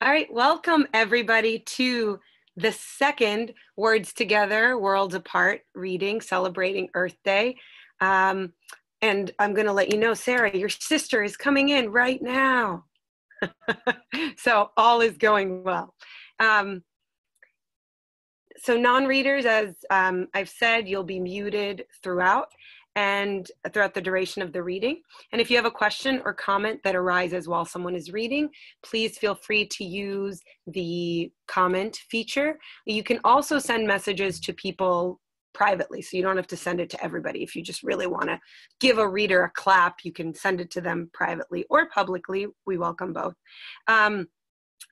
All right, welcome everybody to the second Words Together, Worlds Apart reading, celebrating Earth Day. And I'm going to let you know, Sarah, your sister is coming in right now. So all is going well. So non-readers, as I've said, you'll be muted throughout the duration of the reading. And if you have a question or comment that arises while someone is reading, please feel free to use the comment feature. You can also send messages to people privately, so you don't have to send it to everybody. If you just really want to give a reader a clap, you can send it to them privately or publicly. We welcome both.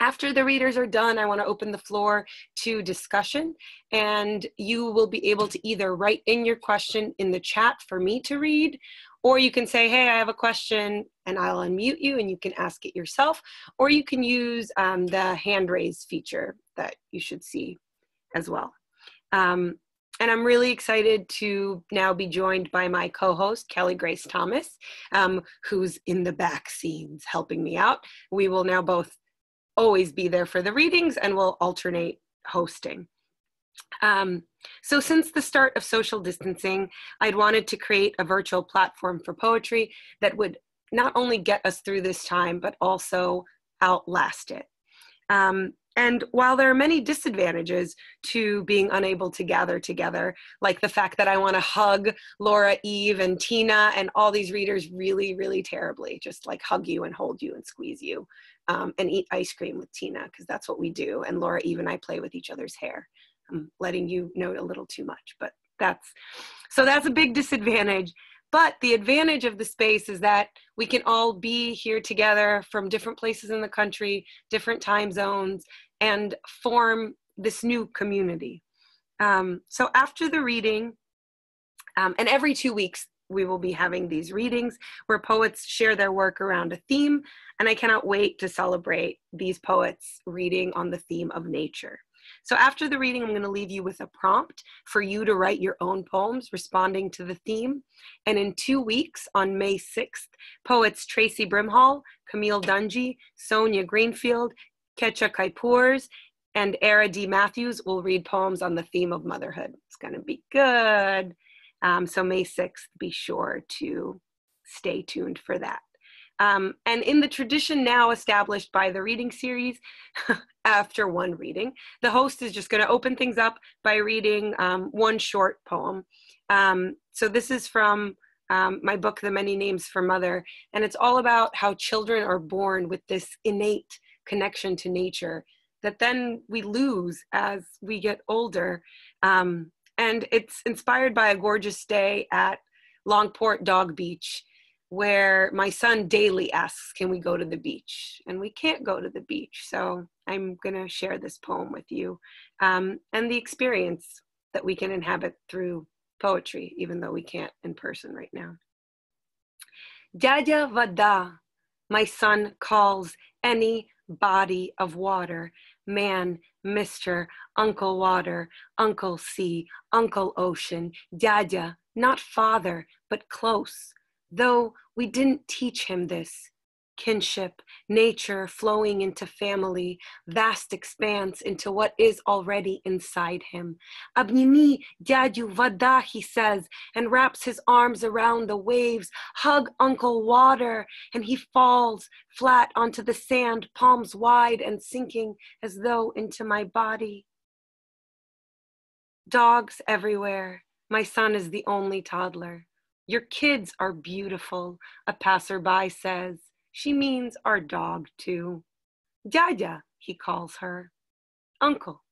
After the readers are done, I want to open the floor to discussion, and you will be able to either write in your question in the chat for me to read, or you can say, hey, I have a question, and I'll unmute you and you can ask it yourself, or you can use the hand raise feature that you should see as well. And I'm really excited to now be joined by my co-host, Kelly Grace Thomas, who's in the back scenes helping me out. We will now both always be there for the readings and we'll alternate hosting. So since the start of social distancing, I'd wanted to create a virtual platform for poetry that would not only get us through this time, but also outlast it. And while there are many disadvantages to being unable to gather together, like the fact that I want to hug Laura, Eve, and Tina, and all these readers really, really terribly, just like hug you and hold you and squeeze you, and eat ice cream with Tina, because that's what we do. And Laura, Eve, and I play with each other's hair. I'm letting you know a little too much, but that's a big disadvantage. But the advantage of the space is that we can all be here together from different places in the country, different time zones, and form this new community. So after the reading, and every 2 weeks, we will be having these readings where poets share their work around a theme, and I cannot wait to celebrate these poets reading on the theme of nature. So after the reading, I'm going to leave you with a prompt for you to write your own poems responding to the theme. And in 2 weeks, on May 6th, poets Tracy Brimhall, Camille Dungy, Sonia Greenfield, Ketcha Kaipurs, and Era D. Matthews will read poems on the theme of motherhood. It's going to be good. So May 6th, be sure to stay tuned for that. And in the tradition now established by the reading series, after one reading, the host is just going to open things up by reading one short poem. So this is from my book, The Many Names for Mother, and it's all about how children are born with this innate connection to nature that then we lose as we get older. And it's inspired by a gorgeous day at Longport Dog Beach, where my son daily asks, can we go to the beach? And we can't go to the beach. So I'm going to share this poem with you, and the experience that we can inhabit through poetry, even though we can't in person right now. Dada Vada, my son calls any body of water, man, Mr., Uncle Water, Uncle Sea, Uncle Ocean, Dada, not father, but close. Though we didn't teach him this, kinship, nature flowing into family, vast expanse into what is already inside him. Abnimi Dadu Vada, he says, and wraps his arms around the waves. Hug Uncle Water, and he falls flat onto the sand, palms wide and sinking as though into my body. Dogs everywhere. My son is the only toddler. Your kids are beautiful, a passerby says. She means our dog, too. Dada, he calls her. Uncle.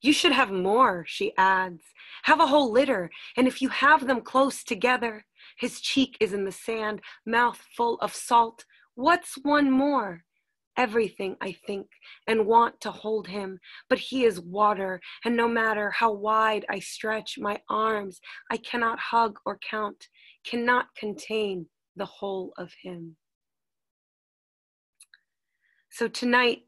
You should have more, she adds. Have a whole litter, and if you have them close together. His cheek is in the sand, mouth full of salt. What's one more? Everything, I think, and want to hold him, but he is water, and no matter how wide I stretch my arms, I cannot hug or count, cannot contain the whole of him. So tonight's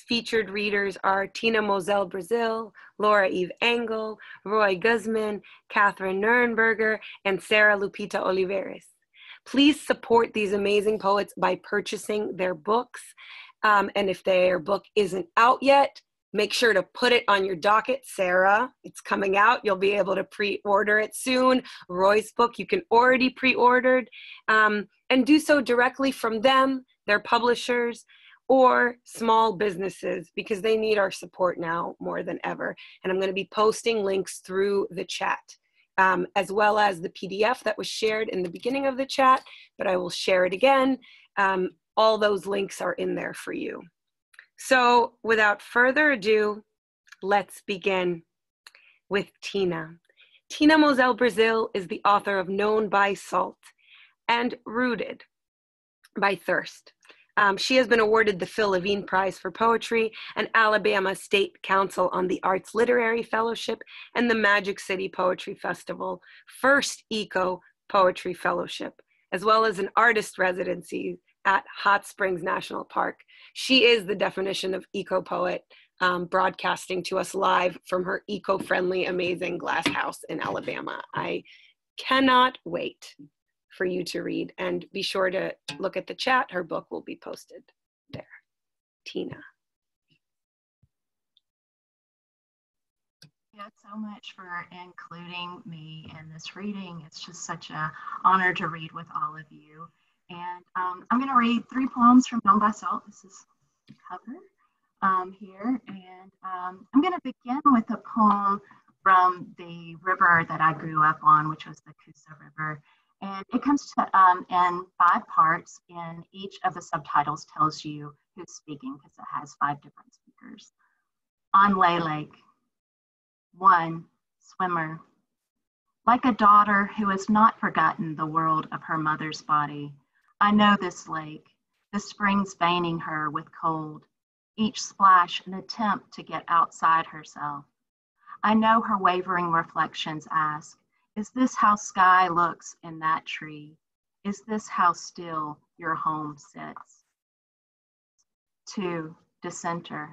featured readers are Tina Mozelle Braziel, Laura Eve Engel, Roy Guzman, Kathryn Nuernberger, and Sara Lupita Olivares. Please support these amazing poets by purchasing their books. And if their book isn't out yet, make sure to put it on your docket. Sarah, it's coming out. You'll be able to pre-order it soon. Roy's book, you can already pre-order, and do so directly from them, their publishers, or small businesses, because they need our support now more than ever. And I'm going to be posting links through the chat, as well as the PDF that was shared in the beginning of the chat, but I will share it again. All those links are in there for you. So without further ado, let's begin with Tina. Tina Mozelle Braziel is the author of Known by Salt and Rooted by Thirst. She has been awarded the Phil Levine Prize for Poetry and Alabama State Council on the Arts Literary Fellowship and the Magic City Poetry Festival First Eco Poetry Fellowship, as well as an artist residency at Hot Springs National Park. She is the definition of eco-poet, broadcasting to us live from her eco-friendly, amazing glass house in Alabama. I cannot wait for you to read, and be sure to look at the chat. Her book will be posted there. Tina. Yeah, so much for including me in this reading. It's just such an honor to read with all of you. And I'm going to read 3 poems from Known by Salt. This is the cover here. And I'm going to begin with a poem from the river that I grew up on, which was the Coosa River. And it comes to in 5 parts, and each of the subtitles tells you who's speaking because it has 5 different speakers. On Lay Lake. 1. Swimmer. Like a daughter who has not forgotten the world of her mother's body, I know this lake, the springs veining her with cold, each splash an attempt to get outside herself. I know her wavering reflections ask, is this how sky looks in that tree? Is this how still your home sits? 2. Dissenter.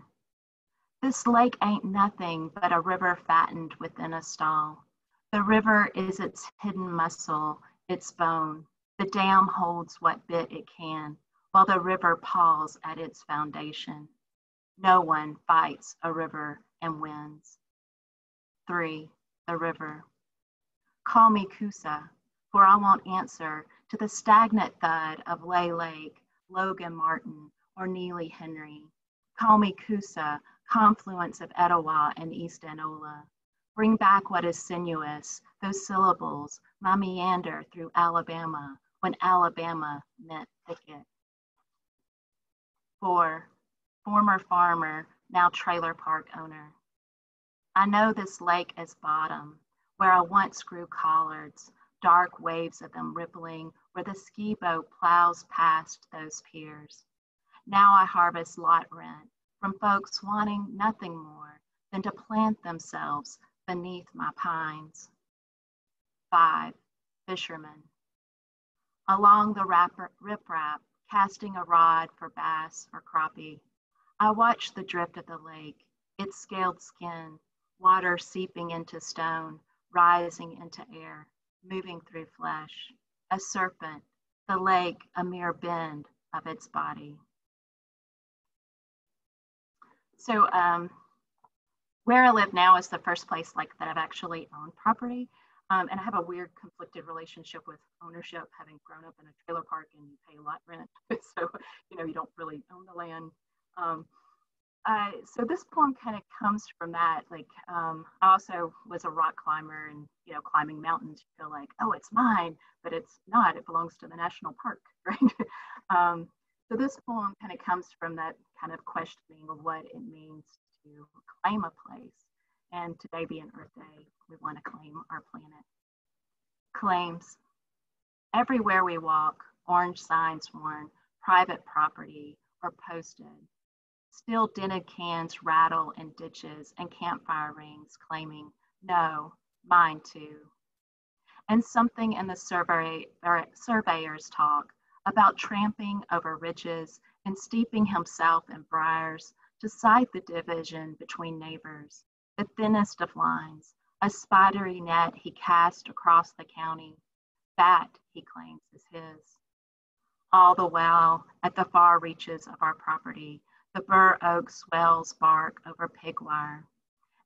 This lake ain't nothing but a river fattened within a stall. The river is its hidden muscle, its bone. The dam holds what bit it can, while the river paws at its foundation. No one fights a river and wins. 3. The river. Call me Coosa, for I won't answer to the stagnant thud of Lay Lake, Logan Martin, or Neely Henry. Call me Coosa, confluence of Etowah and East Enola. Bring back what is sinuous, those syllables, my meander through Alabama, when Alabama meant thicket. 4. Former farmer, now trailer park owner. I know this lake as bottom, where I once grew collards, dark waves of them rippling, where the ski boat plows past those piers. Now I harvest lot rent from folks wanting nothing more than to plant themselves beneath my pines. 5. Fishermen. Along the riprap, casting a rod for bass or crappie, I watch the drift of the lake, its scaled skin, water seeping into stone, rising into air, moving through flesh. A serpent, the lake a mere bend of its body. So where I live now is the first place that I've actually owned property. And I have a weird conflicted relationship with ownership, having grown up in a trailer park and you pay lot rent. So, you don't really own the land. So this poem kind of comes from that. I also was a rock climber, and, climbing mountains, you feel like, oh, it's mine, but it's not, it belongs to the national park, right? So this poem kind of comes from that kind of questioning of what it means to claim a place. And today being Earth Day, we want to claim our planet. Claims. Everywhere we walk, orange signs worn, private property, or posted. Still dented cans rattle in ditches and campfire rings claiming, no, mine too. And something in the surveyor's talk about tramping over ridges and steeping himself in briars to cite the division between neighbors, the thinnest of lines, a spidery net he cast across the county. That, he claims, is his. All the while, at the far reaches of our property, the bur oak swells bark over pig wire,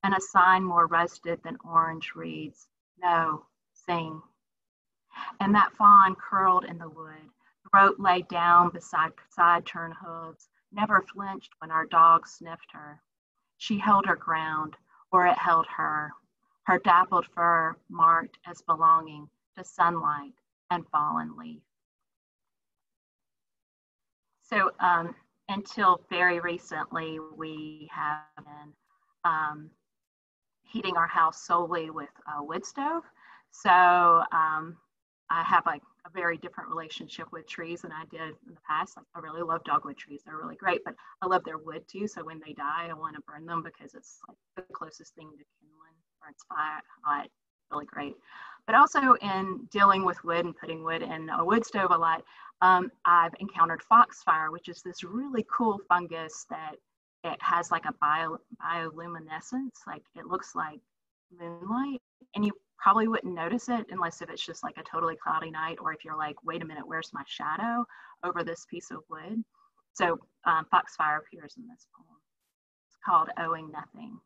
and a sign more rusted than orange reads, "No, sing." And that fawn curled in the wood, throat laid down beside side-turn hooves, never flinched when our dog sniffed her. She held her ground, or it held her dappled fur marked as belonging to sunlight and fallen leaf. So until very recently, we have been heating our house solely with a wood stove. So I have like a very different relationship with trees than I did in the past. Like I really love dogwood trees. They're really great, but I love their wood too. So when they die, I want to burn them because it's like the closest thing to kindling, or it's hot, really great. But also in dealing with wood and putting wood in a wood stove a lot, I've encountered foxfire, which is this really cool fungus that it has like a bioluminescence, like it looks like moonlight, and you probably wouldn't notice it unless if it's just like a totally cloudy night, or if you're like, wait a minute, where's my shadow over this piece of wood? So foxfire appears in this poem. It's called Owing Nothing.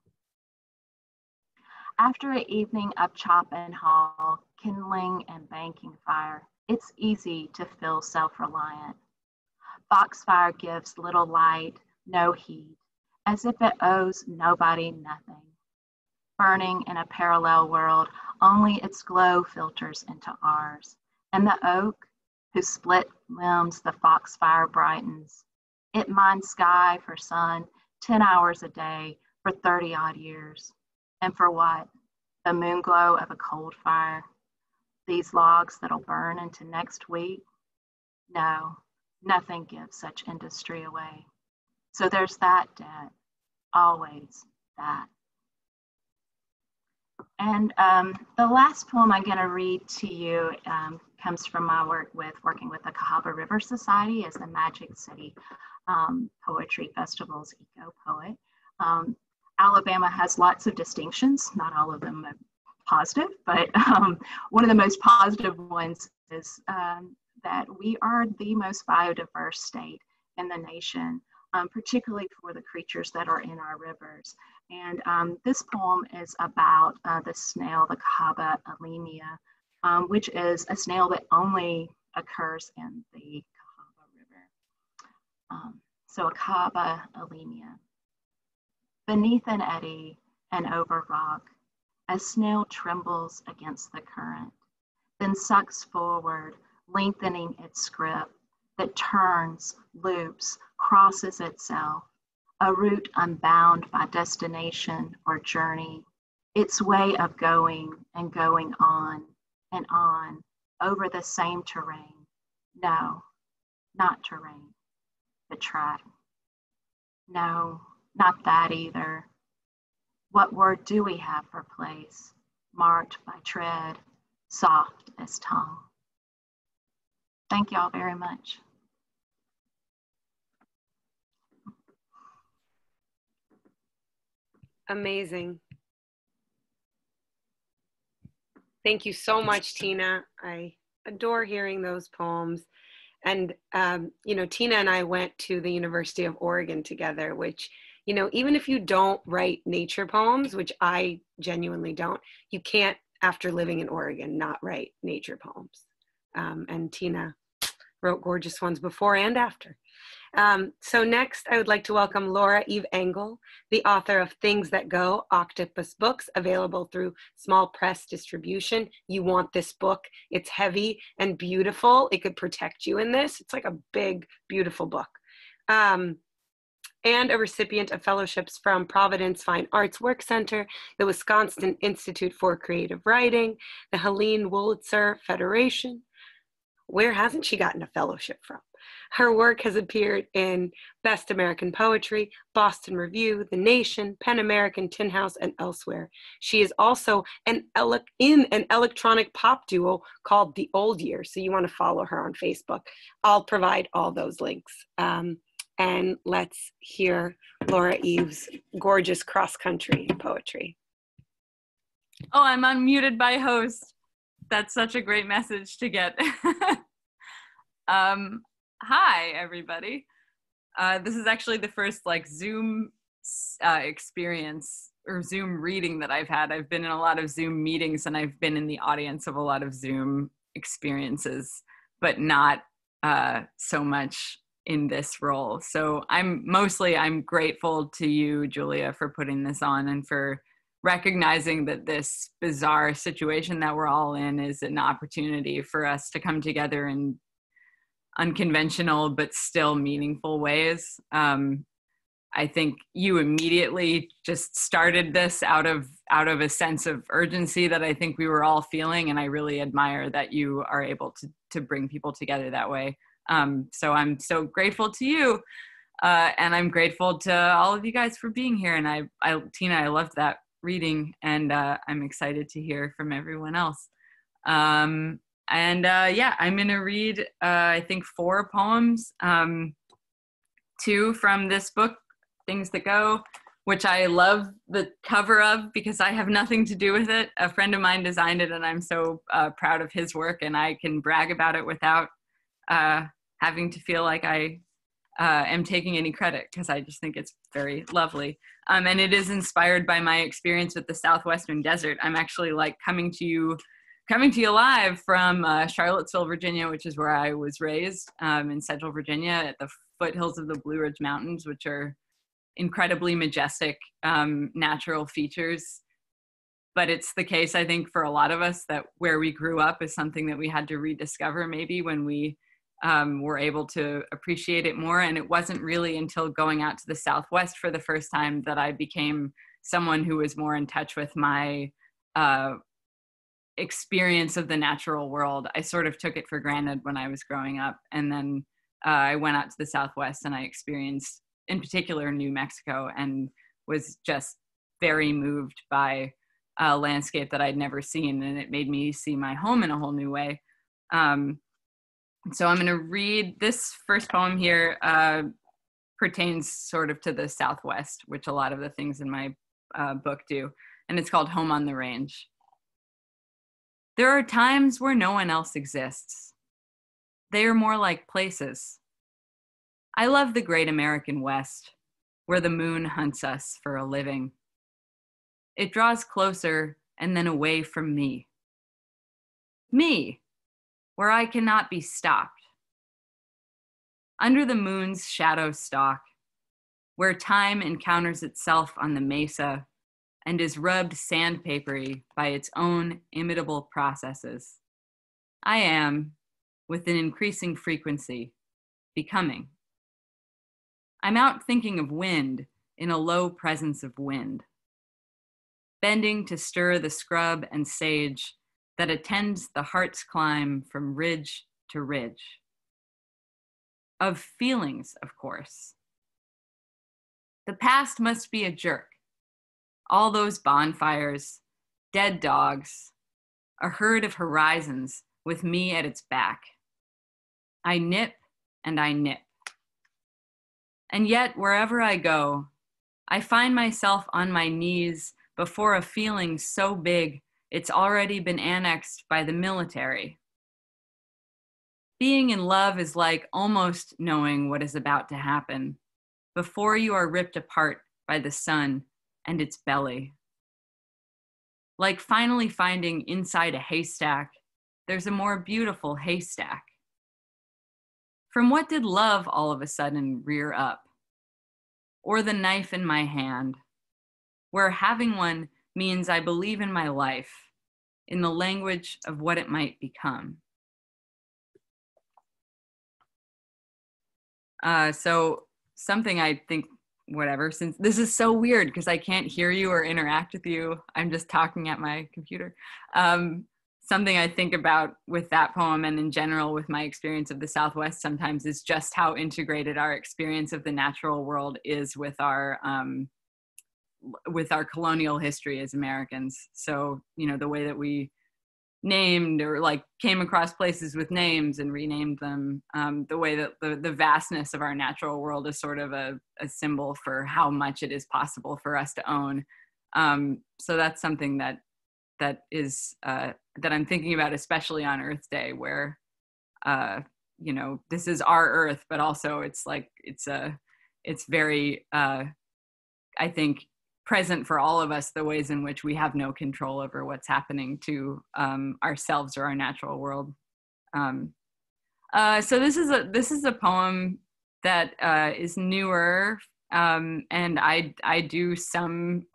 After an evening of chop and haul, kindling and banking fire, it's easy to feel self-reliant. Foxfire gives little light, no heat, as if it owes nobody nothing. Burning in a parallel world, only its glow filters into ours. And the oak, whose split limbs the foxfire brightens, it mines sky for sun 10 hours a day for 30-odd years. And for what? The moon glow of a cold fire? These logs that'll burn into next week? No, nothing gives such industry away. So there's that debt, always that. And the last poem I'm going to read to you comes from my working with the Cahaba River Society as the Magic City Poetry Festival's Eco Poet. Alabama has lots of distinctions, not all of them are positive, but one of the most positive ones is that we are the most biodiverse state in the nation, particularly for the creatures that are in our rivers. And this poem is about the snail, the Cahaba alemia, which is a snail that only occurs in the Cahaba River. So a Cahaba alemia. Beneath an eddy and over rock, a snail trembles against the current, then sucks forward, lengthening its grip, that turns, loops, crosses itself, a route unbound by destination or journey, its way of going and going on and on over the same terrain. No, not terrain, the track. No, not that either. What word do we have for place, marked by tread, soft as tongue? Thank y'all very much. Amazing. Thank you so much, Tina. I adore hearing those poems. And, you know, Tina and I went to the University of Oregon together, which, you know, even if you don't write nature poems, which I genuinely don't, you can't, after living in Oregon, not write nature poems. And Tina wrote gorgeous ones before and after. So next, I would like to welcome Laura Eve Engel, the author of Things That Go, Octopus Books, available through small press distribution. You want this book. It's heavy and beautiful. It could protect you in this. It's like a big, beautiful book. And a recipient of fellowships from Providence Fine Arts Work Center, the Wisconsin Institute for Creative Writing, the Helene Wolitzer Federation. Where hasn't she gotten a fellowship from? Her work has appeared in Best American Poetry, Boston Review, The Nation, Pen American, Tin House, and elsewhere. She is also in an electronic pop duo called The Old Year, so you want to follow her on Facebook. I'll provide all those links. And let's hear Laura Eve's gorgeous cross-country poetry. Oh, I'm unmuted by host. That's such a great message to get. Hi, everybody. This is actually the first Zoom experience or Zoom reading that I've had. I've been in a lot of Zoom meetings and I've been in the audience of a lot of Zoom experiences, but not so much in this role. So I'm grateful to you, Julia, for putting this on and for recognizing that this bizarre situation that we're all in is an opportunity for us to come together in unconventional but still meaningful ways. I think you immediately just started this out of a sense of urgency that I think we were all feeling, and I really admire that you are able to bring people together that way. So I'm so grateful to you, and I'm grateful to all of you guys for being here. And Tina, I loved that reading, and I'm excited to hear from everyone else. I'm gonna read I think 4 poems, 2 from this book, Things That Go, which I love the cover of because I have nothing to do with it. A friend of mine designed it, and I'm so proud of his work, and I can brag about it without having to feel like I am taking any credit, because I just think it's very lovely. And it is inspired by my experience with the Southwestern Desert. I'm actually coming to you live from Charlottesville, Virginia, which is where I was raised, in Central Virginia at the foothills of the Blue Ridge Mountains, which are incredibly majestic natural features. But it's the case, I think, for a lot of us that where we grew up is something that we had to rediscover maybe when we were able to appreciate it more. And it wasn't really until going out to the Southwest for the first time that I became someone who was more in touch with my experience of the natural world. I sort of took it for granted when I was growing up. And then I went out to the Southwest and I experienced, in particular, New Mexico, and was just very moved by a landscape that I'd never seen. And it made me see my home in a whole new way. So I'm going to read this first poem here, pertains sort of to the Southwest, which a lot of the things in my book do. And it's called Home on the Range. There are times where no one else exists. They are more like places. I love the great American West, where the moon hunts us for a living. It draws closer and then away from me. Me, where I cannot be stopped. Under the moon's shadow stalk, where time encounters itself on the mesa and is rubbed sandpapery by its own imitable processes, I am, with an increasing frequency, becoming. I'm out thinking of wind in a low presence of wind, bending to stir the scrub and sage that attends the heart's climb from ridge to ridge. Of feelings, of course. The past must be a jerk. All those bonfires, dead dogs, a herd of horizons with me at its back. I nip and I nip. And yet, wherever I go, I find myself on my knees before a feeling so big it's already been annexed by the military. Being in love is like almost knowing what is about to happen before you are ripped apart by the sun and its belly. Like finally finding inside a haystack, there's a more beautiful haystack. From what did love all of a sudden rear up? Or the knife in my hand, where having one means I believe in my life, in the language of what it might become. So something I think, whatever, since this is so weird because I can't hear you or interact with you, I'm just talking at my computer. Something I think about with that poem and in general with my experience of the Southwest sometimes is just how integrated our experience of the natural world is with our colonial history as Americans. So, the way that we named or came across places with names and renamed them, the way that the vastness of our natural world is sort of a symbol for how much it is possible for us to own. So that's something that is that I'm thinking about, especially on Earth Day, where you know, this is our earth, but also it's like, it's very, I think, present for all of us, the ways in which we have no control over what's happening to ourselves or our natural world. So this is a poem that is newer, and I do some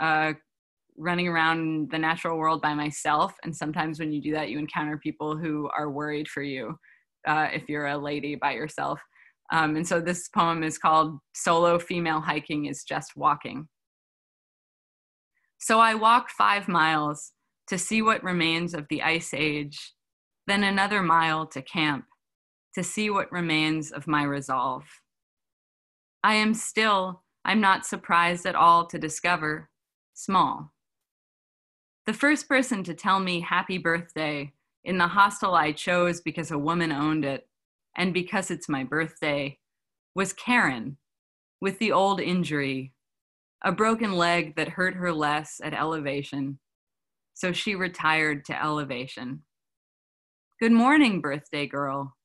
running around the natural world by myself, and sometimes when you do that, you encounter people who are worried for you if you're a lady by yourself. And so this poem is called "Solo Female Hiking is Just Walking." So I walked 5 miles to see what remains of the ice age, then another mile to camp to see what remains of my resolve. I'm not surprised at all to discover, small. The first person to tell me happy birthday in the hostel I chose because a woman owned it and because it's my birthday was Karen with the old injury, a broken leg that hurt her less at elevation. So she retired to elevation. Good morning, birthday girl.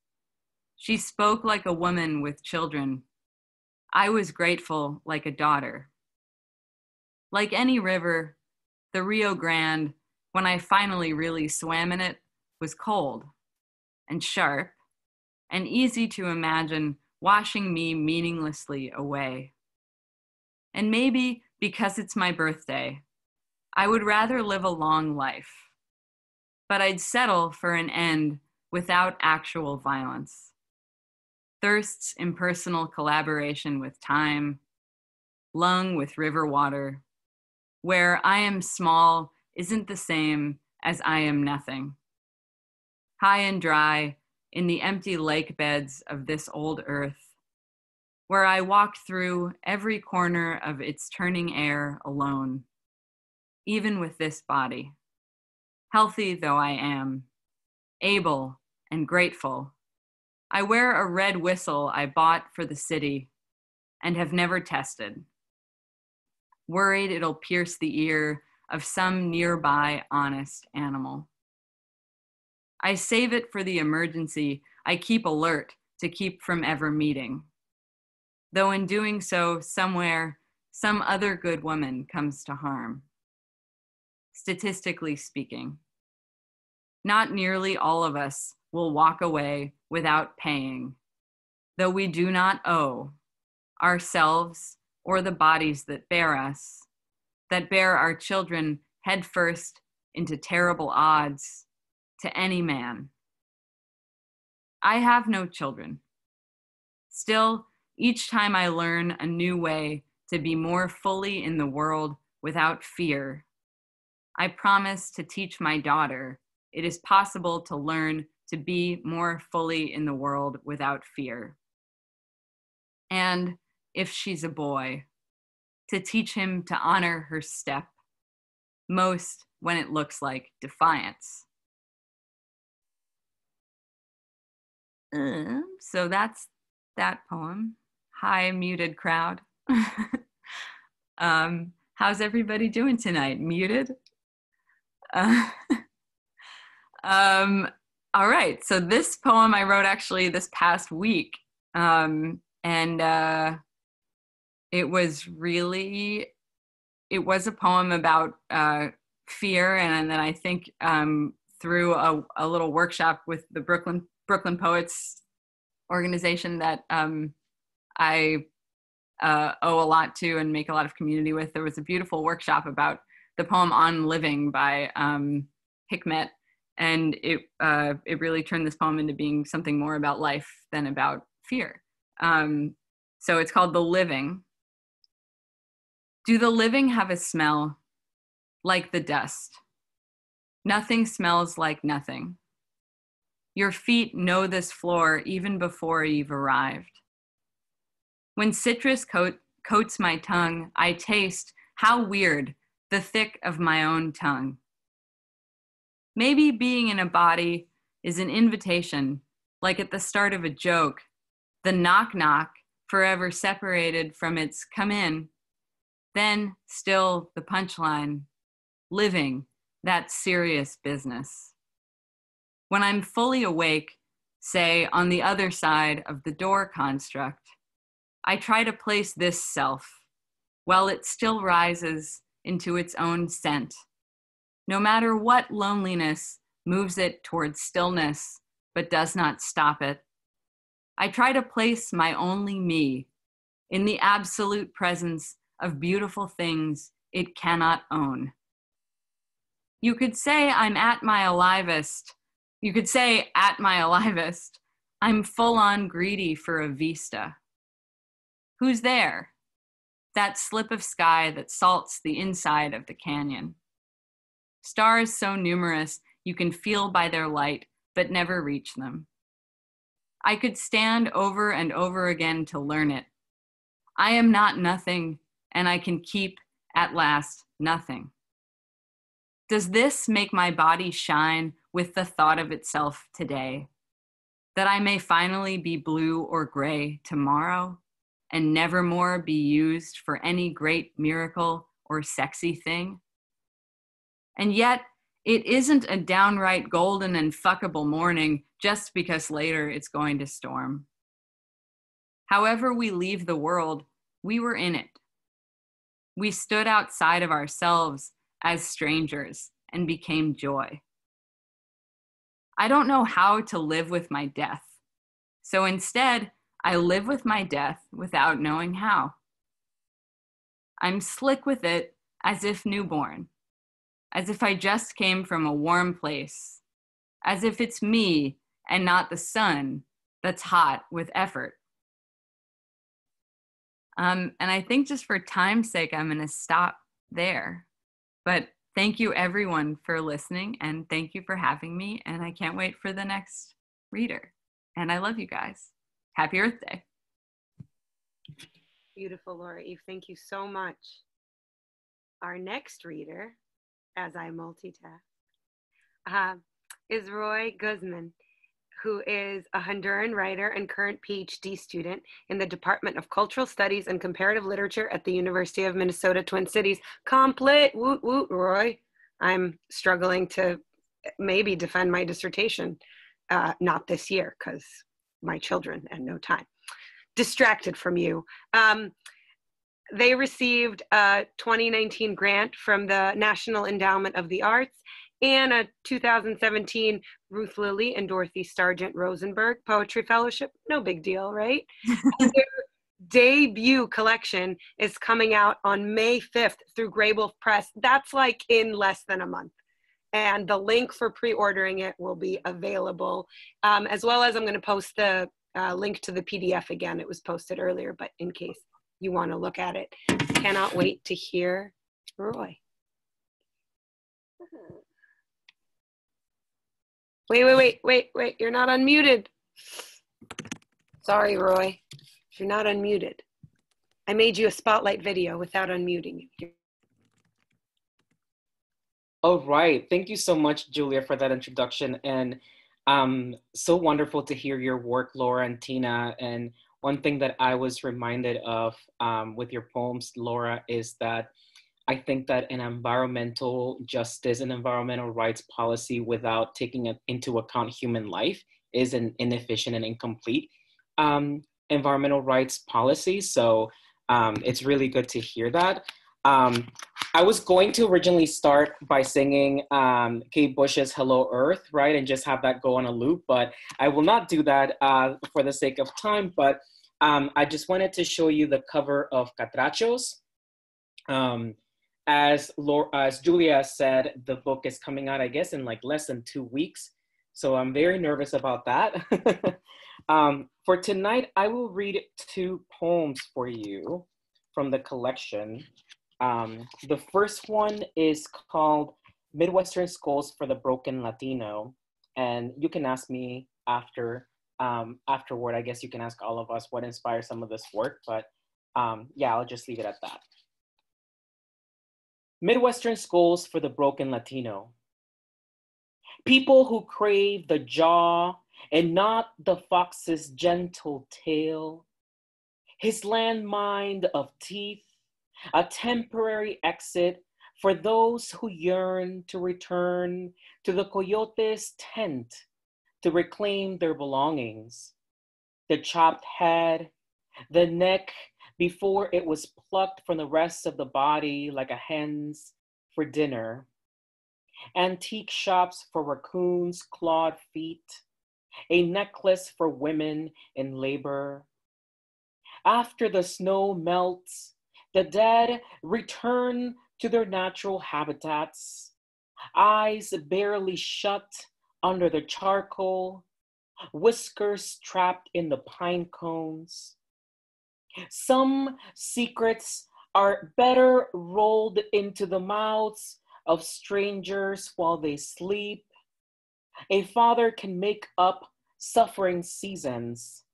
She spoke like a woman with children. I was grateful like a daughter. Like any river, the Rio Grande, when I finally really swam in it, was cold and sharp and easy to imagine washing me meaninglessly away. And maybe because it's my birthday, I would rather live a long life, but I'd settle for an end without actual violence. Thirst's impersonal collaboration with time, lung with river water, where I am small isn't the same as I am nothing. High and dry in the empty lake beds of this old earth, where I walk through every corner of its turning air alone, even with this body, healthy though I am, able and grateful. I wear a red whistle I bought for the city and have never tested, worried it'll pierce the ear of some nearby honest animal. I save it for the emergency I keep alert to keep from ever meeting, though in doing so, somewhere, some other good woman comes to harm. Statistically speaking, not nearly all of us will walk away without paying, though we do not owe ourselves or the bodies that bear us, that bear our children headfirst into terrible odds to any man. I have no children. Still, each time I learn a new way to be more fully in the world without fear, I promise to teach my daughter it is possible to learn to be more fully in the world without fear. And if she's a boy, to teach him to honor her step, most when it looks like defiance. So that's that poem. Hi, muted crowd. How's everybody doing tonight? Muted? All right, so this poem I wrote actually this past week. And it was a poem about fear. And then I think through a little workshop with the Brooklyn Poets organization that I owe a lot to and make a lot of community with, there was a beautiful workshop about the poem On Living by Hikmet. And it really turned this poem into being something more about life than about fear. So it's called The Living. Do the living have a smell like the dust? Nothing smells like nothing. Your feet know this floor even before you've arrived. When citrus coats my tongue, I taste, how weird, the thick of my own tongue. Maybe being in a body is an invitation, like at the start of a joke, the knock knock, forever separated from its come in, then still the punchline, living, that serious business. When I'm fully awake, say, on the other side of the door construct, I try to place this self, while it still rises into its own scent, no matter what loneliness moves it towards stillness, but does not stop it. I try to place my only me in the absolute presence of beautiful things it cannot own. You could say I'm at my alivest. You could say at my alivest, I'm full on greedy for a vista. Who's there? That slip of sky that salts the inside of the canyon. Stars so numerous you can feel by their light, but never reach them. I could stand over and over again to learn it. I am not nothing, and I can keep, at last, nothing. Does this make my body shine with the thought of itself today? That I may finally be blue or gray tomorrow, and nevermore be used for any great miracle or sexy thing? And yet, it isn't a downright golden and fuckable morning just because later it's going to storm. However we leave the world, we were in it. We stood outside of ourselves as strangers and became joy. I don't know how to live with my death, so instead, I live with my death without knowing how. I'm slick with it as if newborn, as if I just came from a warm place, as if it's me and not the sun that's hot with effort. And I think just for time's sake, I'm going to stop there. But thank you everyone for listening, and thank you for having me, and I can't wait for the next reader. And I love you guys. Happy Earth Day. Beautiful, Laura Eve. Thank you so much. Our next reader, as I multitask, is Roy Guzman, who is a Honduran writer and current PhD student in the Department of Cultural Studies and Comparative Literature at the University of Minnesota, Twin Cities. Complete, woot woot, Roy. I'm struggling to maybe defend my dissertation, not this year because my children and no time. Distracted from you. They received a 2019 grant from the National Endowment of the Arts and a 2017 Ruth Lilly and Dorothy Sargent Rosenberg Poetry Fellowship. No big deal, right? Their debut collection is coming out on May 5th through Grey Wolf Press. That's like in less than a month. And the link for pre-ordering it will be available, as well as I'm going to post the link to the PDF again. It was posted earlier, but in case you want to look at it. Cannot wait to hear Roy. Wait, you're not unmuted. Sorry, Roy, you're not unmuted. I made you a spotlight video without unmuting you. All right, thank you so much, Julia, for that introduction. And so wonderful to hear your work, Laura and Tina. And one thing that I was reminded of with your poems, Laura, is that I think that an environmental justice and environmental rights policy without taking into account human life is an inefficient and incomplete environmental rights policy. So it's really good to hear that. I was going to originally start by singing Kate Bush's Hello Earth, right? And just have that go on a loop, but I will not do that for the sake of time. But I just wanted to show you the cover of Catrachos. As Julia said, the book is coming out, I guess, in like less than 2 weeks. So I'm very nervous about that. For tonight, I will read 2 poems for you from the collection. The first one is called Midwestern Skulls for the Broken Latino. And you can ask me afterward, I guess you can ask all of us what inspired some of this work, but yeah, I'll just leave it at that. Midwestern Skulls for the Broken Latino. People who crave the jaw and not the fox's gentle tail. His landmine of teeth, a temporary exit for those who yearn to return to the coyote's tent to reclaim their belongings. The chopped head, the neck before it was plucked from the rest of the body like a hen's for dinner. Antique shops for raccoons' clawed feet, a necklace for women in labor. After the snow melts, the dead return to their natural habitats, eyes barely shut under the charcoal, whiskers trapped in the pine cones. Some secrets are better rolled into the mouths of strangers while they sleep. A father can make up suffering seasons,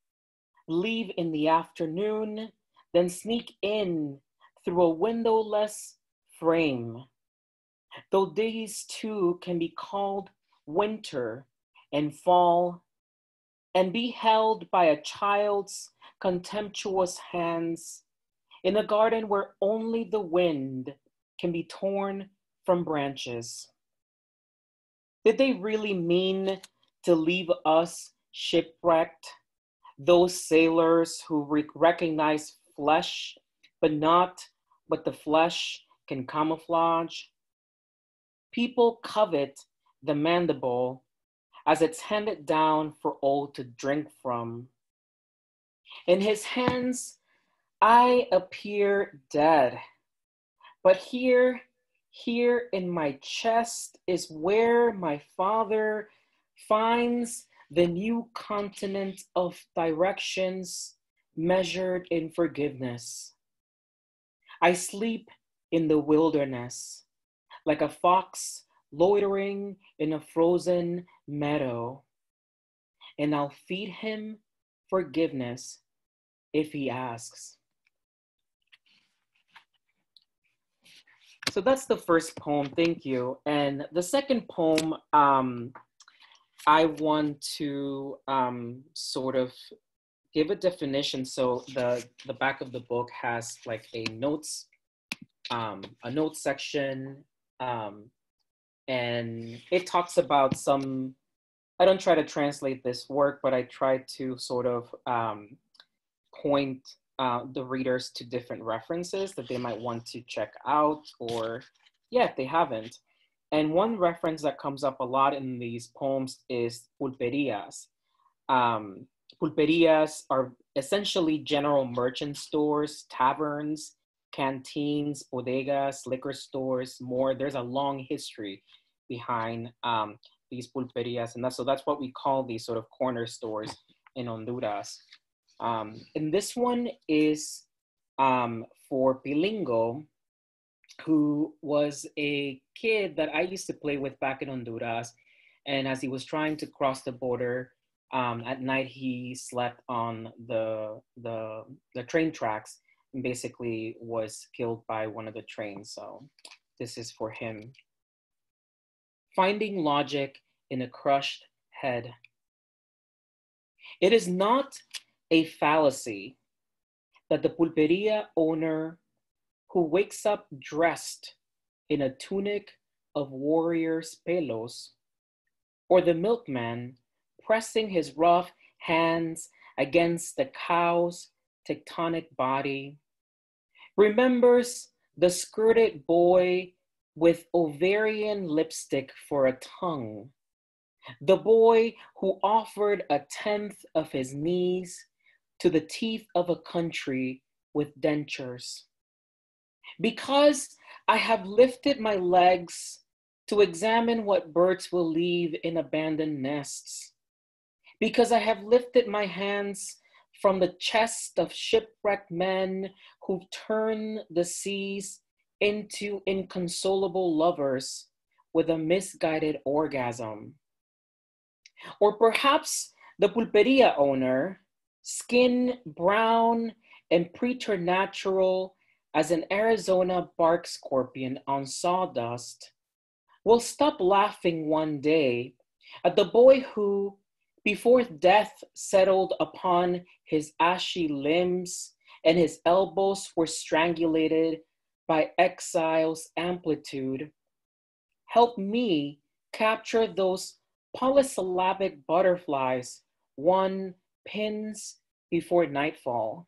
leave in the afternoon, then sneak in through a windowless frame. Though these too can be called winter and fall, and be held by a child's contemptuous hands in a garden where only the wind can be torn from branches. Did they really mean to leave us shipwrecked? Those sailors who recognize flesh, but not what the flesh can camouflage? People covet the mandible as it's handed down for all to drink from. In his hands, I appear dead, but here in my chest is where my father finds the new continent of directions measured in forgiveness. I sleep in the wilderness, like a fox loitering in a frozen meadow, and I'll feed him forgiveness if he asks. So that's the first poem, thank you. And the second poem, I want to sort of give a definition. So the back of the book has like a notes section, and it talks about some, I don't try to translate this work, but I try to sort of point the readers to different references that they might want to check out, or if they haven't. And one reference that comes up a lot in these poems is pulperias. Pulperias are essentially general merchant stores, taverns, canteens, bodegas, liquor stores, more. There's a long history behind these pulperias, and that's what we call these sort of corner stores in Honduras. And this one is for Pilingo, who was a kid that I used to play with back in Honduras. And as he was trying to cross the border, at night he slept on the train tracks and basically was killed by one of the trains. So this is for him. Finding logic in a crushed head. It is not a fallacy that the pulperia owner who wakes up dressed in a tunic of warrior's pelos, or the milkman pressing his rough hands against the cow's tectonic body, remembers the skirted boy with ovarian lipstick for a tongue, the boy who offered a tenth of his knees to the teeth of a country with dentures. Because I have lifted my legs to examine what birds will leave in abandoned nests. Because I have lifted my hands from the chest of shipwrecked men who turn the seas into inconsolable lovers with a misguided orgasm. Or perhaps the pulperia owner, skin brown and preternatural as an Arizona bark scorpion on sawdust, will stop laughing one day at the boy who, before death settled upon his ashy limbs and his elbows were strangulated by exile's amplitude, helped me capture those polysyllabic butterflies one pins before nightfall.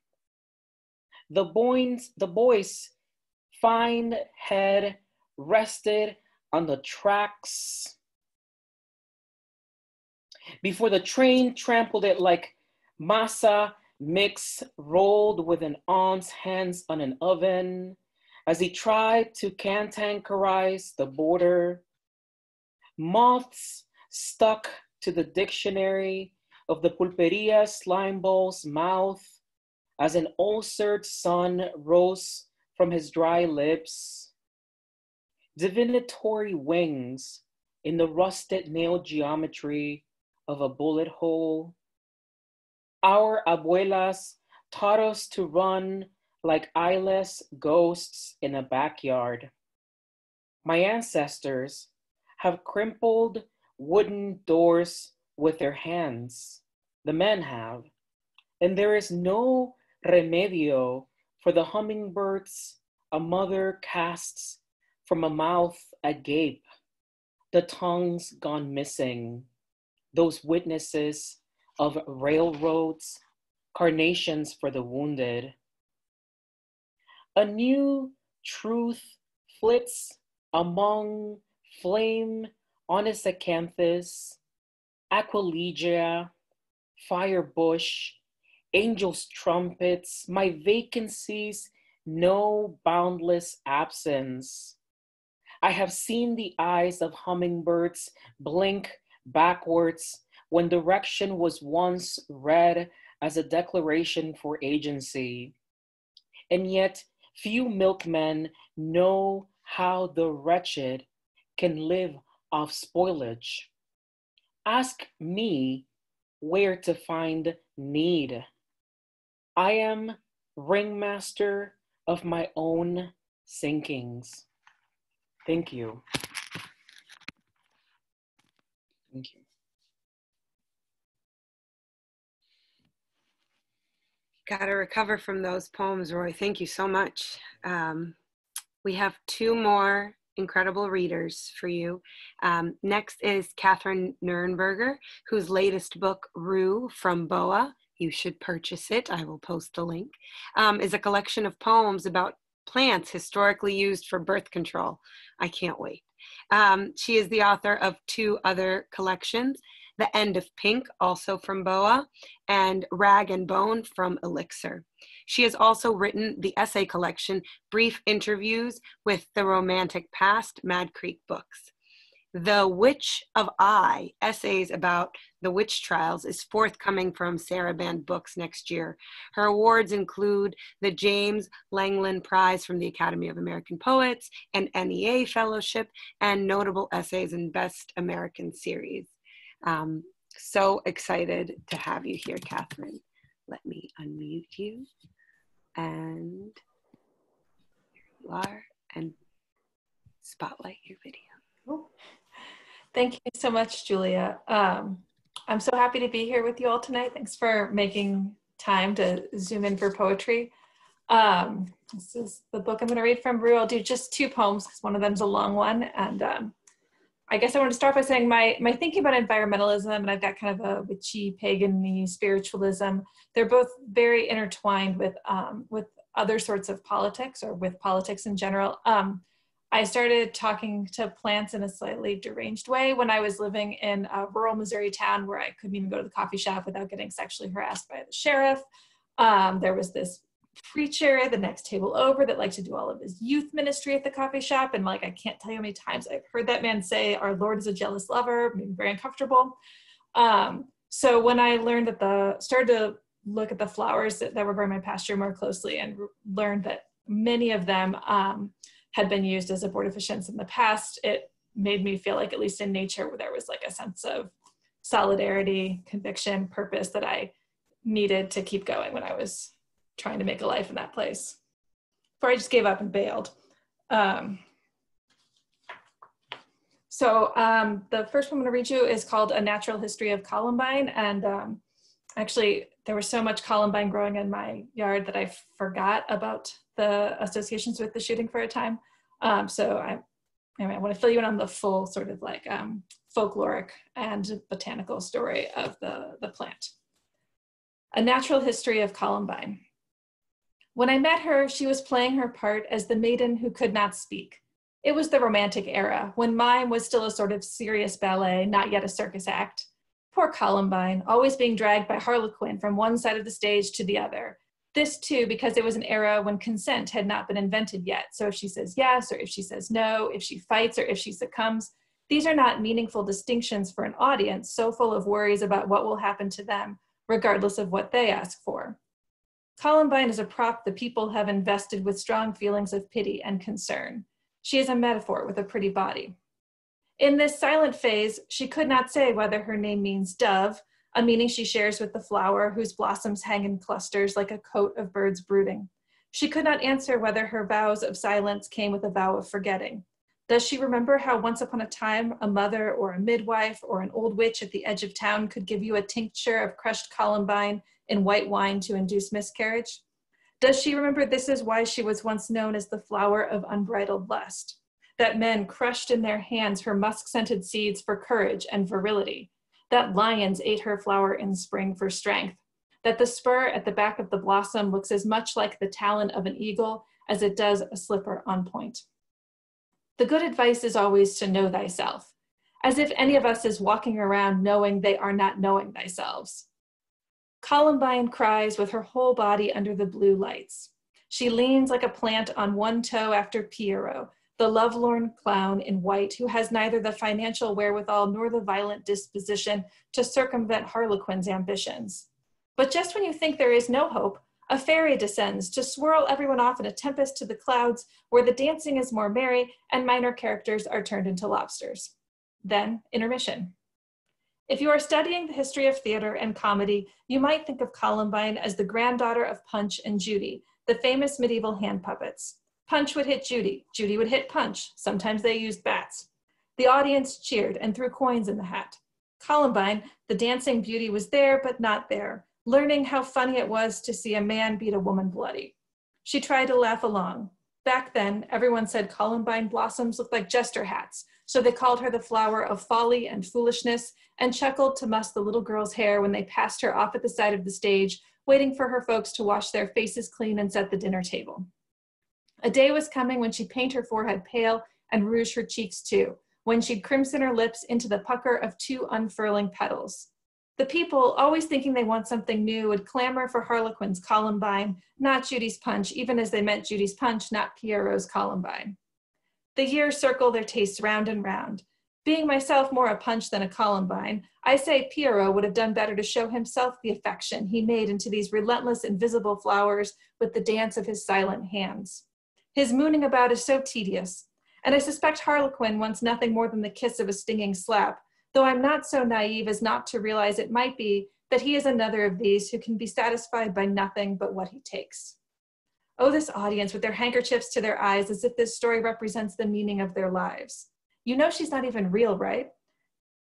The boy's fine head rested on the tracks before the train trampled it like masa mix rolled with an aunt's hands on an oven as he tried to cantankerize the border. Moths stuck to the dictionary of the pulperia slime ball's mouth as an ulcered sun rose from his dry lips. Divinatory wings in the rusted nail geometry of a bullet hole. Our abuelas taught us to run like eyeless ghosts in a backyard. My ancestors have crumpled wooden doors with their hands. The men have. And there is no remedio for the hummingbirds a mother casts from a mouth agape, the tongues gone missing, those witnesses of railroads, carnations for the wounded. A new truth flits among flame onysacanthus, aquilegia, firebush, angels' trumpets, my vacancies know boundless absence. I have seen the eyes of hummingbirds blink backwards when direction was once read as a declaration for agency. And yet, few milkmen know how the wretched can live off spoilage. Ask me where to find need. I am ringmaster of my own sinkings. Thank you. Thank you. Got to recover from those poems, Roy. Thank you so much. We have two more incredible readers for you. Next is Katherine Nurnberger, whose latest book, Rue from Boa, you should purchase it, I will post the link, is a collection of poems about plants historically used for birth control. I can't wait. She is the author of two other collections, The End of Pink, also from Boa, and Rag and Bone from Elixir. She has also written the essay collection, Brief Interviews with the Romantic Past, Mad Creek Books. The Witch of I, essays about the witch trials, is forthcoming from Sarah Band Books next year. Her awards include the James Langland Prize from the Academy of American Poets, an NEA Fellowship, and notable essays in Best American Series. So excited to have you here, Kathryn. Let me unmute you. And here you are, and spotlight your video. Cool. Thank you so much, Julia. I'm so happy to be here with you all tonight. Thanks for making time to zoom in for poetry. This is the book I'm going to read from Rue. I'll do just two poems because one of them is a long one. And I guess I want to start by saying my thinking about environmentalism, and I've got kind of a witchy, pagan-y spiritualism. They're both very intertwined with other sorts of politics, or with politics in general. I started talking to plants in a slightly deranged way when I was living in a rural Missouri town where I couldn't even go to the coffee shop without getting sexually harassed by the sheriff. There was this preacher the next table over that liked to do all of his youth ministry at the coffee shop, and like I can't tell you how many times I've heard that man say our Lord is a jealous lover, made me very uncomfortable. So when I learned that started to look at the flowers that were growing my pasture more closely, and learned that many of them had been used as abortifacients in the past, it made me feel like, at least in nature, where there was like a sense of solidarity, conviction, purpose that I needed to keep going when I was trying to make a life in that place, before I just gave up and bailed. So the first one I'm gonna read you is called A Natural History of Columbine. And actually, there was so much Columbine growing in my yard that I forgot about the associations with the shooting for a time. So I'm anyway, I want to fill you in on the full sort of like folkloric and botanical story of the plant. A Natural History of Columbine. When I met her, she was playing her part as the maiden who could not speak. It was the Romantic era, when mime was still a sort of serious ballet, not yet a circus act. Poor Columbine, always being dragged by Harlequin from one side of the stage to the other. This too, because it was an era when consent had not been invented yet. So if she says yes, or if she says no, if she fights, or if she succumbs, these are not meaningful distinctions for an audience so full of worries about what will happen to them, regardless of what they ask for. Columbine is a prop the people have invested with strong feelings of pity and concern. She is a metaphor with a pretty body. In this silent phase, she could not say whether her name means dove, a meaning she shares with the flower whose blossoms hang in clusters like a coat of birds brooding. She could not answer whether her vows of silence came with a vow of forgetting. Does she remember how once upon a time a mother or a midwife or an old witch at the edge of town could give you a tincture of crushed columbine in white wine to induce miscarriage? Does she remember this is why she was once known as the flower of unbridled lust? That men crushed in their hands her musk-scented seeds for courage and virility? That lions ate her flower in spring for strength? That the spur at the back of the blossom looks as much like the talon of an eagle as it does a slipper on point? The good advice is always to know thyself, as if any of us is walking around knowing they are not knowing themselves. Columbine cries with her whole body under the blue lights. She leans like a plant on one toe after Pierrot, the lovelorn clown in white who has neither the financial wherewithal nor the violent disposition to circumvent Harlequin's ambitions. But just when you think there is no hope, a fairy descends to swirl everyone off in a tempest to the clouds where the dancing is more merry and minor characters are turned into lobsters. Then, intermission. If you are studying the history of theater and comedy, you might think of Columbine as the granddaughter of Punch and Judy, the famous medieval hand puppets. Punch would hit Judy, Judy would hit Punch. Sometimes they used bats. The audience cheered and threw coins in the hat. Columbine, the dancing beauty, was there but not there, learning how funny it was to see a man beat a woman bloody. She tried to laugh along. Back then, everyone said Columbine blossoms looked like jester hats, so they called her the flower of folly and foolishness and chuckled to muss the little girl's hair when they passed her off at the side of the stage, waiting for her folks to wash their faces clean and set the dinner table. A day was coming when she'd paint her forehead pale and rouge her cheeks too, when she'd crimson her lips into the pucker of two unfurling petals. The people, always thinking they want something new, would clamor for Harlequin's Columbine, not Judy's Punch, even as they meant Judy's Punch, not Pierrot's Columbine. The years circle their tastes round and round. Being myself more a Punch than a Columbine, I say Pierrot would have done better to show himself the affection he made into these relentless, invisible flowers with the dance of his silent hands. His mooning about is so tedious, and I suspect Harlequin wants nothing more than the kiss of a stinging slap, though I'm not so naive as not to realize it might be that he is another of these who can be satisfied by nothing but what he takes. Oh, this audience with their handkerchiefs to their eyes as if this story represents the meaning of their lives. You know she's not even real, right?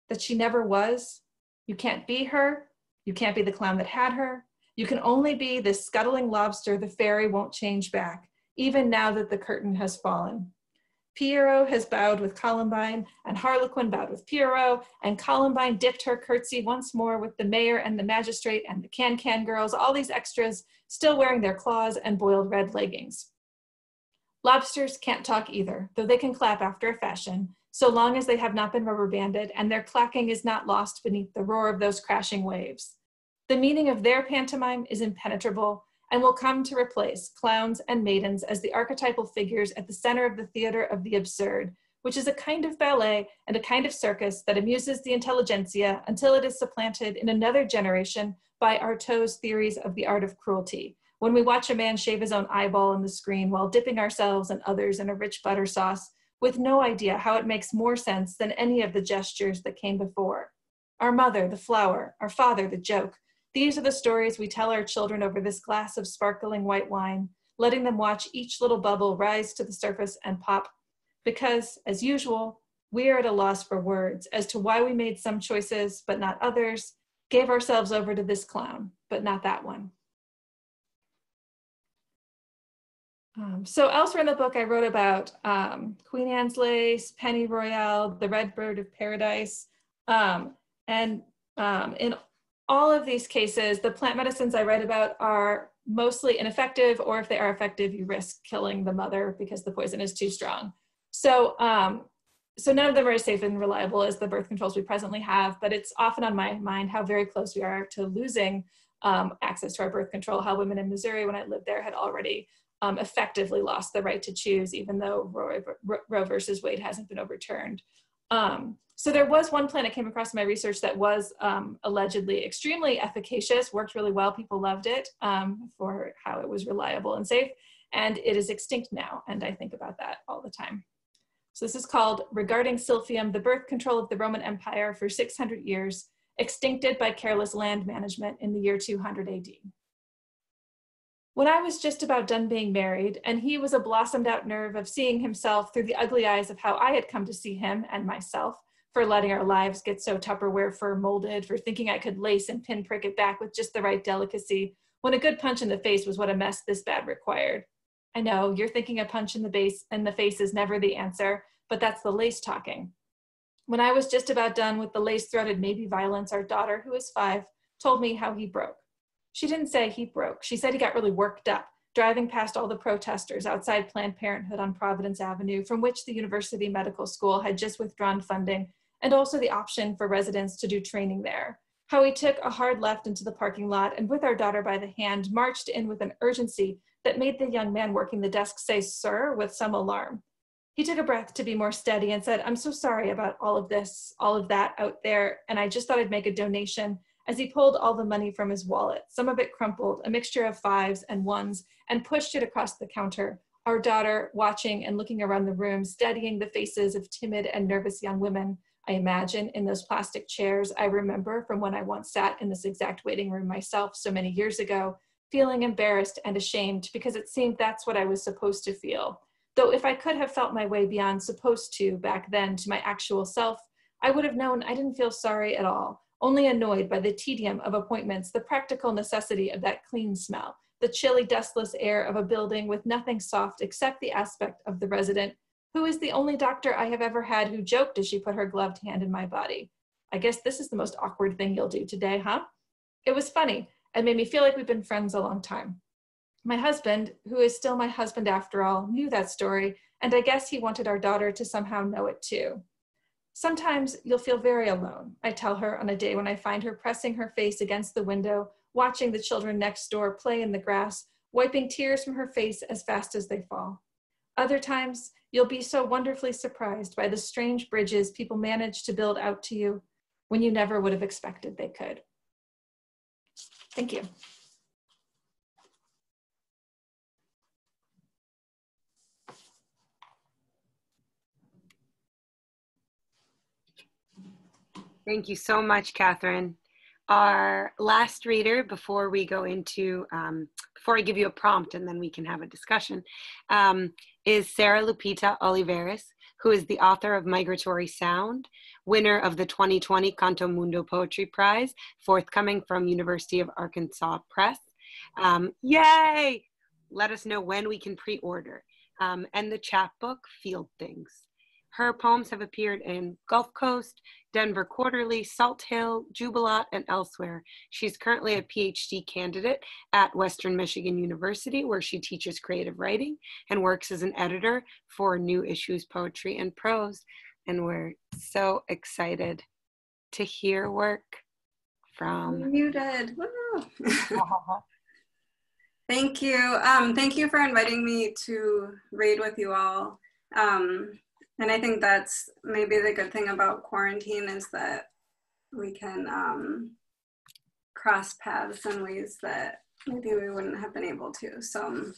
That she never was. You can't be her. You can't be the clown that had her. You can only be this scuttling lobster the fairy won't change back, even now that the curtain has fallen. Pierrot has bowed with Columbine, and Harlequin bowed with Pierrot, and Columbine dipped her curtsy once more with the mayor and the magistrate and the can-can girls, all these extras still wearing their claws and boiled red leggings. Lobsters can't talk either, though they can clap after a fashion, so long as they have not been rubber banded and their clacking is not lost beneath the roar of those crashing waves. The meaning of their pantomime is impenetrable, and will come to replace clowns and maidens as the archetypal figures at the center of the theater of the absurd, which is a kind of ballet and a kind of circus that amuses the intelligentsia until it is supplanted in another generation by Artaud's theories of the art of cruelty, when we watch a man shave his own eyeball on the screen while dipping ourselves and others in a rich butter sauce, with no idea how it makes more sense than any of the gestures that came before. Our mother, the flower, our father, the joke. These are the stories we tell our children over this glass of sparkling white wine, letting them watch each little bubble rise to the surface and pop, because, as usual, we are at a loss for words as to why we made some choices but not others, gave ourselves over to this clown, but not that one. So elsewhere in the book, I wrote about Queen Anne's lace, pennyroyal, the red bird of paradise. In all of these cases, the plant medicines I write about are mostly ineffective, or if they are effective, you risk killing the mother because the poison is too strong. So, so none of them are as safe and reliable as the birth controls we presently have, but it's often on my mind how very close we are to losing access to our birth control, how women in Missouri, when I lived there, had already effectively lost the right to choose, even though Roe versus Wade hasn't been overturned. So there was one plant I came across in my research that was allegedly extremely efficacious, worked really well, people loved it for how it was reliable and safe, and it is extinct now, and I think about that all the time. So this is called Regarding Silphium, the Birth Control of the Roman Empire for 600 Years, Extincted by Careless Land Management in the year 200 AD. When I was just about done being married, and he was a blossomed out nerve of seeing himself through the ugly eyes of how I had come to see him and myself, for letting our lives get so Tupperware fur molded, for thinking I could lace and pinprick it back with just the right delicacy, when a good punch in the face was what a mess this bad required. I know, you're thinking a punch in the face is never the answer, but that's the lace talking. When I was just about done with the lace-throated maybe violence, our daughter, who is 5, told me how he broke. She didn't say he broke. She said he got really worked up, driving past all the protesters outside Planned Parenthood on Providence Avenue, from which the University Medical School had just withdrawn funding, and also the option for residents to do training there. How he took a hard left into the parking lot and with our daughter by the hand, marched in with an urgency that made the young man working the desk say, "Sir," with some alarm. He took a breath to be more steady and said, "I'm so sorry about all of this, all of that out there, and I just thought I'd make a donation," as he pulled all the money from his wallet, some of it crumpled, a mixture of 5s and 1s, and pushed it across the counter, our daughter watching and looking around the room, studying the faces of timid and nervous young women, I imagine, in those plastic chairs I remember from when I once sat in this exact waiting room myself so many years ago, feeling embarrassed and ashamed because it seemed that's what I was supposed to feel. Though if I could have felt my way beyond supposed to back then to my actual self, I would have known I didn't feel sorry at all, only annoyed by the tedium of appointments, the practical necessity of that clean smell, the chilly, dustless air of a building with nothing soft except the aspect of the resident, who is the only doctor I have ever had who joked as she put her gloved hand in my body. "I guess this is the most awkward thing you'll do today, huh?" It was funny and made me feel like we've been friends a long time. My husband, who is still my husband after all, knew that story, and I guess he wanted our daughter to somehow know it too. "Sometimes you'll feel very alone," I tell her on a day when I find her pressing her face against the window, watching the children next door play in the grass, wiping tears from her face as fast as they fall. "Other times, you'll be so wonderfully surprised by the strange bridges people manage to build out to you when you never would have expected they could." Thank you. Thank you so much, Kathryn. Our last reader, before we go into, before I give you a prompt and then we can have a discussion, is Sara Lupita Olivares, who is the author of Migratory Sound, winner of the 2020 Canto Mundo Poetry Prize, forthcoming from University of Arkansas Press. Yay! Let us know when we can pre-order. And the chapbook, Field Things. Her poems have appeared in Gulf Coast, Denver Quarterly, Salt Hill, Jubilant, and elsewhere. She's currently a PhD candidate at Western Michigan University, where she teaches creative writing and works as an editor for New Issues Poetry and Prose. And we're so excited to hear work from... You did. Thank you. Thank you for inviting me to read with you all. And I think that's maybe the good thing about quarantine is that we can cross paths in ways that maybe we wouldn't have been able to. So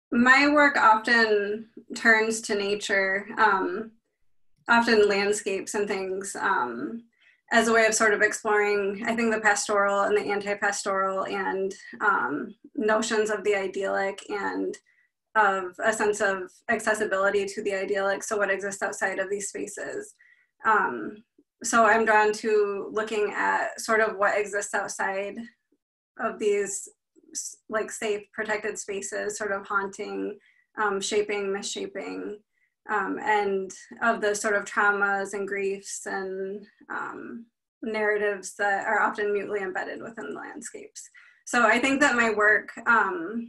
my work often turns to nature, often landscapes and things, as a way of sort of exploring, I think, the pastoral and the anti-pastoral and notions of the idyllic and of a sense of accessibility to the idyllic, so what exists outside of these spaces. So I'm drawn to looking at sort of what exists outside these like safe, protected spaces sort of haunting, shaping, misshaping, and of the sort of traumas and griefs and narratives that are often mutely embedded within the landscapes. So I think that my work,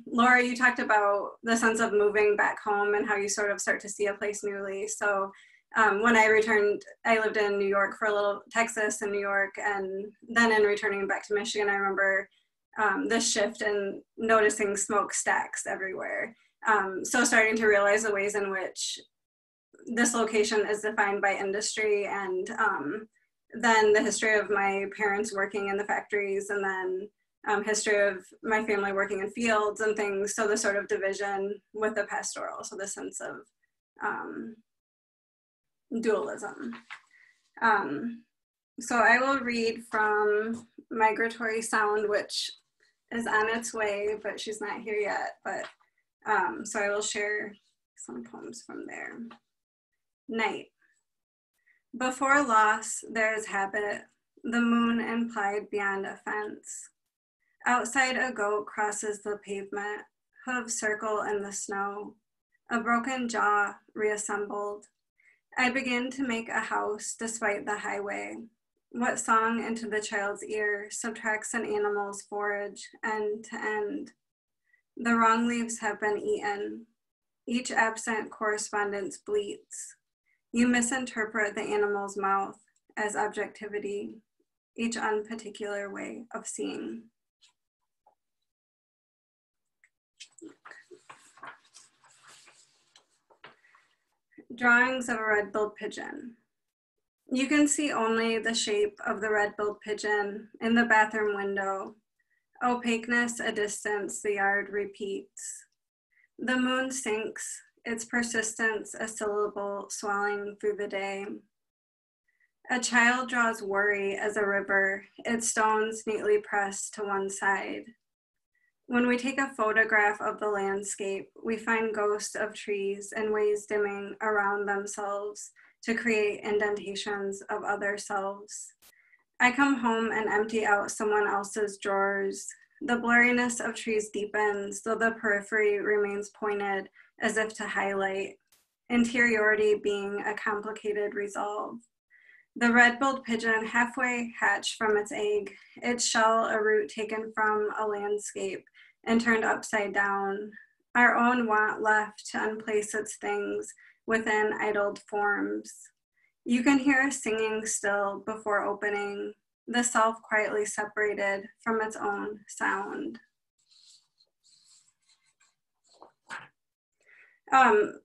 Laura, you talked about the sense of moving back home and how you sort of start to see a place newly. So when I returned, I lived in New York for a little, Texas and New York, and then in returning back to Michigan, I remember this shift and noticing smokestacks everywhere. So starting to realize the ways in which this location is defined by industry, and then the history of my parents working in the factories, and then history of my family working in fields and things. So the sort of division with the pastoral, so the sense of dualism. So I will read from Migratory Sound, which is on its way, but she's not here yet. But so I will share some poems from there. Night. Before loss, there is habit, the moon implied beyond a fence. Outside, a goat crosses the pavement, hooves circle in the snow, a broken jaw reassembled. I begin to make a house despite the highway. What song into the child's ear subtracts an animal's forage end to end? The wrong leaves have been eaten. Each absent correspondence bleats. You misinterpret the animal's mouth as objectivity, each unparticular way of seeing. Drawings of a red-billed pigeon. You can see only the shape of the red-billed pigeon in the bathroom window. Opaqueness a distance the yard repeats. The moon sinks, its persistence a syllable swelling through the day. A child draws worry as a river, its stones neatly pressed to one side. When we take a photograph of the landscape, we find ghosts of trees and ways dimming around themselves to create indentations of other selves. I come home and empty out someone else's drawers. The blurriness of trees deepens, though the periphery remains pointed as if to highlight, interiority being a complicated resolve. The red-billed pigeon halfway hatched from its egg, its shell a root taken from a landscape and turned upside down, our own want left to unplace its things within idled forms. You can hear us singing still before opening, the self quietly separated from its own sound.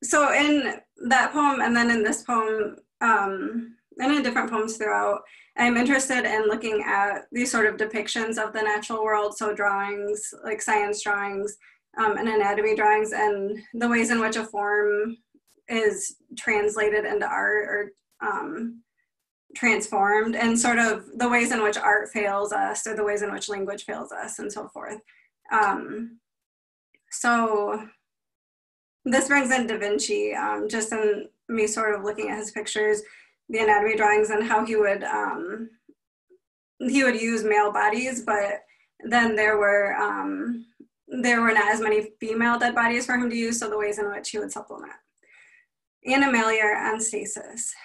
So in that poem, and then in this poem, and in different poems throughout, I'm interested in looking at these sort of depictions of the natural world, so drawings, like science drawings, and anatomy drawings, and the ways in which a form is translated into art or transformed, and sort of the ways in which art fails us, or the ways in which language fails us, and so forth. So this brings in Da Vinci, just in me sort of looking at his pictures, the anatomy drawings, and how he would use male bodies, but then there were not as many female dead bodies for him to use, so the ways in which he would supplement. Animaliar on stasis.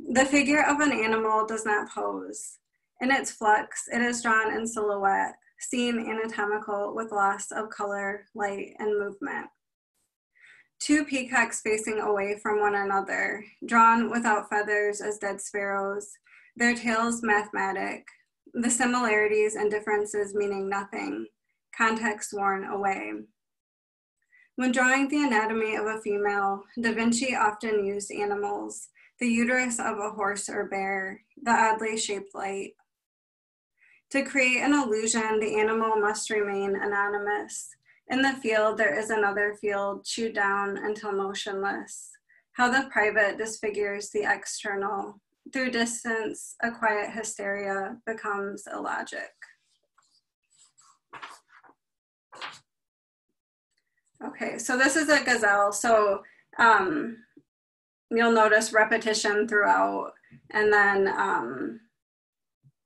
The figure of an animal does not pose. In its flux, it is drawn in silhouette, seen anatomical with loss of color, light, and movement. Two peacocks facing away from one another, drawn without feathers as dead sparrows, their tails mathematic, the similarities and differences meaning nothing, context worn away. When drawing the anatomy of a female, Da Vinci often used animals, the uterus of a horse or bear, the oddly shaped light. To create an illusion, the animal must remain anonymous. In the field, there is another field chewed down until motionless. How the private disfigures the external. Through distance, a quiet hysteria becomes illogic. Okay, so this is a gazelle. So you'll notice repetition throughout, and then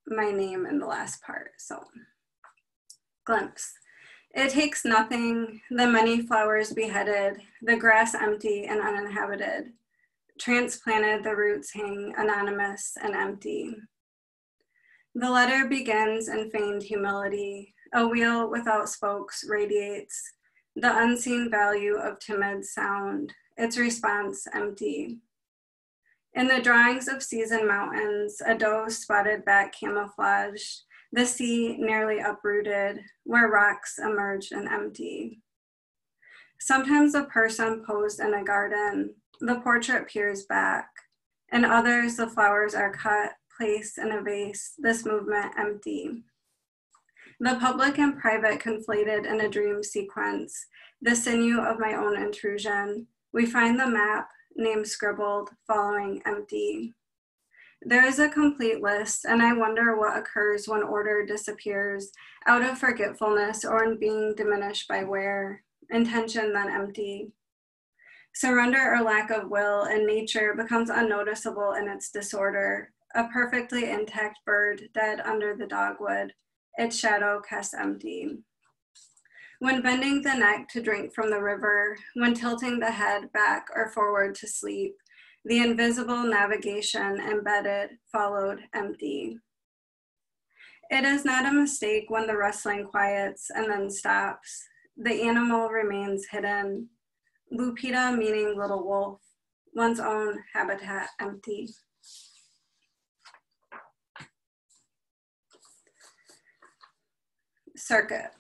my name in the last part. So Glimpse. It takes nothing, the many flowers beheaded, the grass empty and uninhabited. Transplanted, the roots hang anonymous and empty. The letter begins in feigned humility. A wheel without spokes radiates the unseen value of timid sound, its response empty. In the drawings of seas and mountains, a doe spotted back camouflaged, the sea nearly uprooted, where rocks emerged and empty. Sometimes a person posed in a garden, the portrait peers back. In others, the flowers are cut, placed in a vase, this movement empty. The public and private conflated in a dream sequence, the sinew of my own intrusion. We find the map, name scribbled, following empty. There is a complete list, and I wonder what occurs when order disappears out of forgetfulness or in being diminished by wear. Intention then empty. Surrender or lack of will in nature becomes unnoticeable in its disorder. A perfectly intact bird dead under the dogwood, its shadow cast empty. When bending the neck to drink from the river, when tilting the head back or forward to sleep, the invisible navigation embedded followed empty. It is not a mistake when the rustling quiets and then stops. The animal remains hidden. Lupita meaning little wolf, one's own habitat empty. Circuit.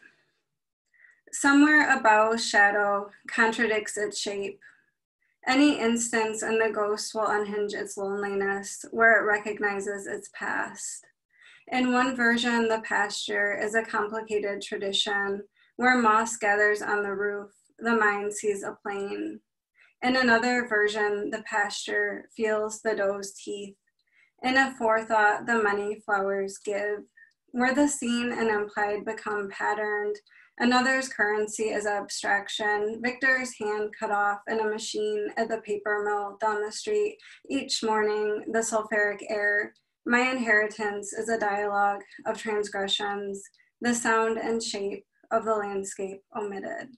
Somewhere a bow's shadow contradicts its shape. Any instance in the ghost will unhinge its loneliness where it recognizes its past. In one version, the pasture is a complicated tradition where moss gathers on the roof, the mind sees a plain. In another version, the pasture feels the doe's teeth. In a forethought, the many flowers give. Where the seen and implied become patterned, another's currency is abstraction. Victor's hand cut off in a machine at the paper mill down the street. Each morning, the sulfuric air. My inheritance is a dialogue of transgressions, the sound and shape of the landscape omitted.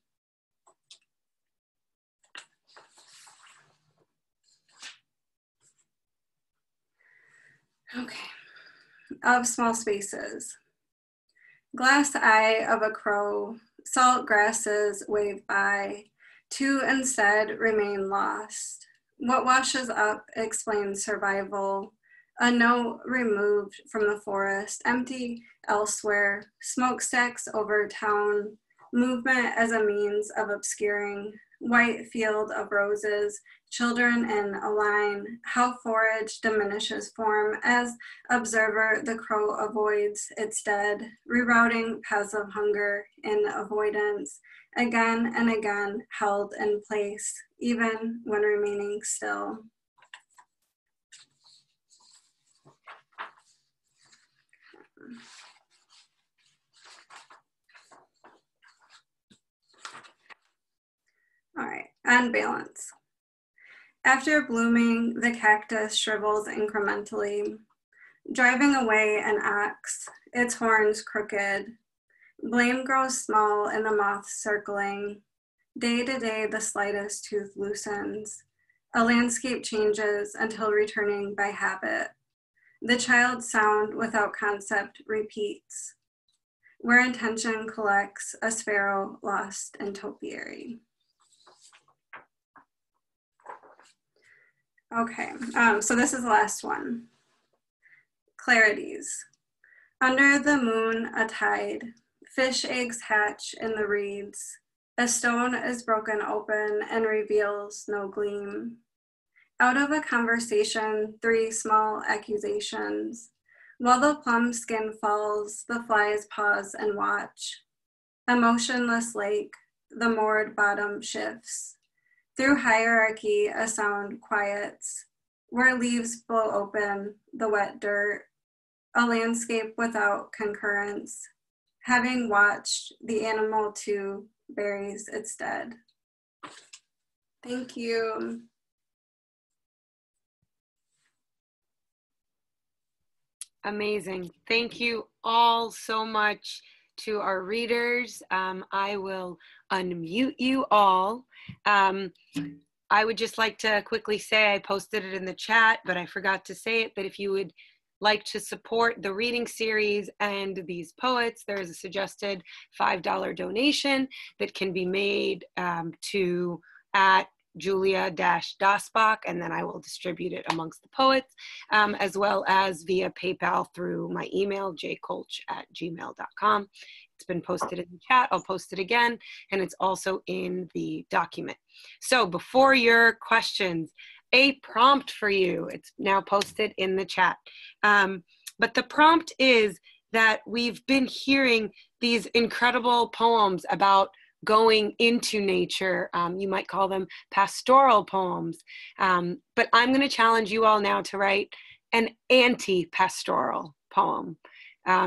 Okay. Of small spaces. Glass eye of a crow, salt grasses wave by, two instead remain lost. What washes up explains survival, a note removed from the forest, empty elsewhere, smokestacks over town, movement as a means of obscuring, white field of roses, children in a line, how forage diminishes form as observer the crow avoids its dead, rerouting paths of hunger in avoidance, again and again held in place, even when remaining still. All right, and balance. After blooming, the cactus shrivels incrementally, driving away an ox, its horns crooked. Blame grows small in the moths circling. Day to day, the slightest tooth loosens. A landscape changes until returning by habit. The child's sound without concept repeats. Where intention collects, a sparrow lost in topiary. Okay, so this is the last one. Clarities. Under the moon, a tide. Fish eggs hatch in the reeds. A stone is broken open and reveals no gleam. Out of a conversation, three small accusations. While the plum skin falls, the flies pause and watch. A motionless lake, the moored bottom shifts. Through hierarchy, a sound quiets. Where leaves blow open, the wet dirt. A landscape without concurrence. Having watched, the animal too buries its dead. Thank you. Amazing. Thank you all so much to our readers. I will unmute you all. I would just like to quickly say, I posted it in the chat, but I forgot to say it, that if you would like to support the reading series and these poets, there is a suggested $5 donation that can be made to at Julia-Dasbach, and then I will distribute it amongst the poets, as well as via PayPal through my email, jkolch@gmail.com. It's been posted in the chat. I'll post it again, and it's also in the document. So before your questions, a prompt for you. It's now posted in the chat. But the prompt is that we've been hearing these incredible poems about going into nature. You might call them pastoral poems. But I'm going to challenge you all now to write an anti-pastoral poem,